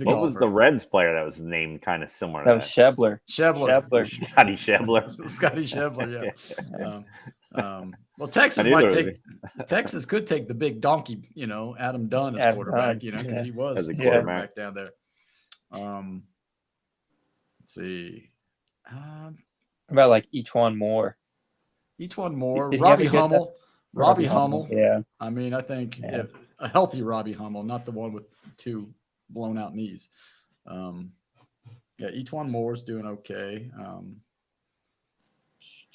what was the Reds player that was named kind of similar? That was Schebler. Scotty Scheffler. Scotty Scheffler, yeah. Well, Texas could take the big donkey, Adam Dunn as quarterback, because he was as a quarterback down there. Let's see. About like Each-One Moore. Robbie Hummel. Robbie Hummel. Yeah. I think if a healthy Robbie Hummel, not the one with 2 blown out knees. Each-One Moore's doing okay.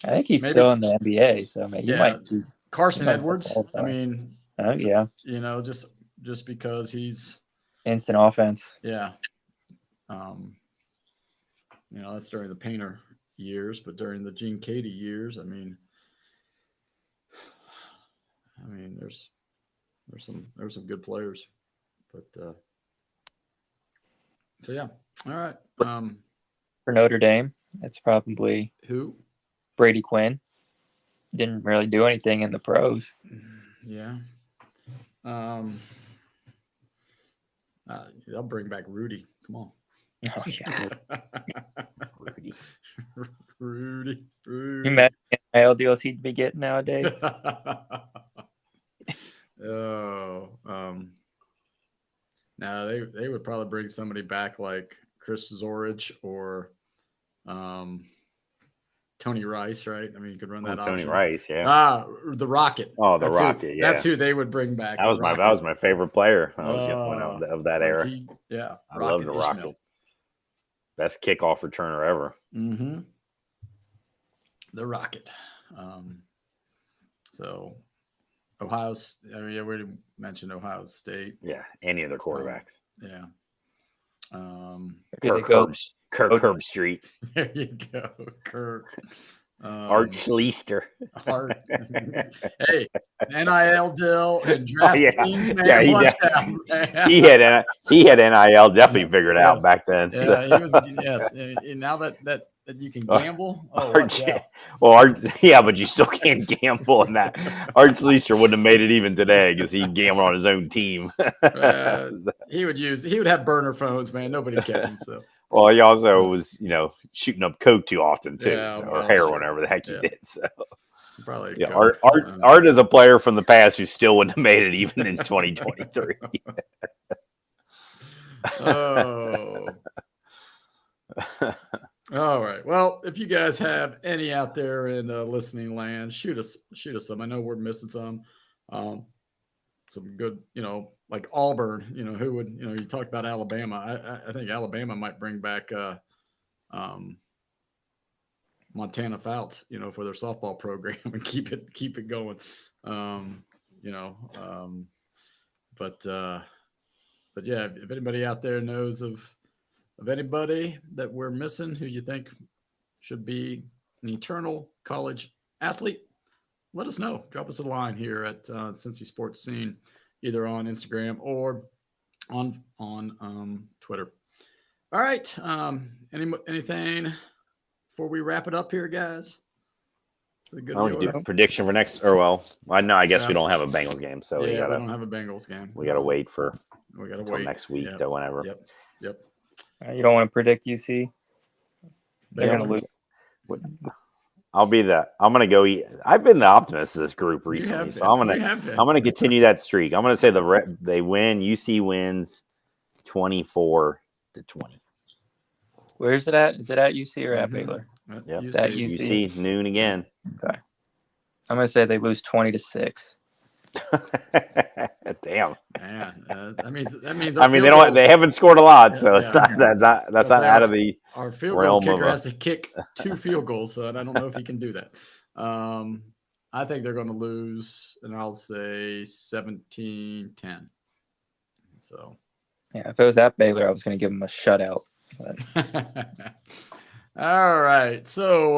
I think he's still in the NBA, so he might be. Carson Edwards. Just because he's instant offense. Yeah. That's during the Painter years, but during the Gene Katie years, there's some good players, but all right. For Notre Dame, it's probably who? Brady Quinn. Didn't really do anything in the pros. Yeah. They'll bring back Rudy. Come on. Oh yeah. Rudy. You imagine the NIL deals he'd be getting nowadays? Now they would probably bring somebody back like Chris Zorich or Tony Rice, right? You could run that option. Tony Rice, yeah. The Rocket. Oh, the Rocket, yeah. That's who they would bring back. That was my favorite player of that era. I love the Rocket. Best kickoff returner ever. Mm-hmm. The Rocket. So Ohio, we already mentioned Ohio State. Yeah, any of their quarterbacks. Yeah. Kirk Herbstreit. There you go, Kirk. Art Schleister. Hey, NIL deal and DraftKings, man. He had NIL definitely figured out back then. Yeah, he was. Yes, and now that you can gamble. But you still can't gamble in that. Art Schleister wouldn't have made it even today because he gambled on his own team. He would have burner phones, man. Nobody kept him. So. Well, he also was, shooting up coke too often too, or heroin, whatever the heck he did. So, probably. Yeah, Art is a player from the past who still wouldn't have made it even in 2023. Oh. All right. Well, if you guys have any out there in listening land, shoot us some. I know we're missing some good, like Auburn, who would, you talk about Alabama. I think Alabama might bring back Montana Fouts, for their softball program and keep it going. But yeah, if anybody out there knows of anybody that we're missing who you think should be an eternal college athlete, let us know. Drop us a line here at Cincy Sports Scene, either on Instagram or on Twitter. All right. Anything before we wrap it up here, guys? Prediction for next, I guess we don't have a Bengals game, so we don't have a Bengals game. We gotta wait until next week to whenever. Yep. You don't want to predict UC? They're gonna lose. I'll be that. I'm gonna go eat. I've been the optimist of this group You recently, have so been. I'm You have been. gonna continue that streak. I'm gonna say they win. UC wins 24-20. Where's it at? Is it at UC or at Mhm. Baylor? Yep. Is that UC noon again. Okay. I'm gonna say they lose 20-6. Damn. Man, that means. I mean, they haven't scored a lot, so it's Yeah. that's not out of the Our field goal realm kicker of has to kick 2 field goals, so I don't know if he can do that. I think they're going to lose, and I'll say 17-10. So, Yeah, if it was at Baylor, I was gonna give them a shutout. But all right. So,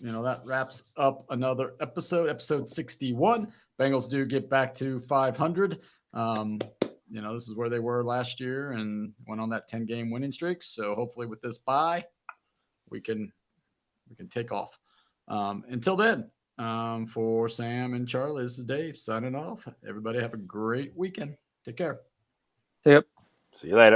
that wraps up another episode 61. Bengals do get back to 500. This is where they were last year and went on that 10-game winning streak. So hopefully with this bye, we can take off. Until then, for Sam and Charlie, this is Dave signing off. Everybody have a great weekend. Take care. yep. See you later.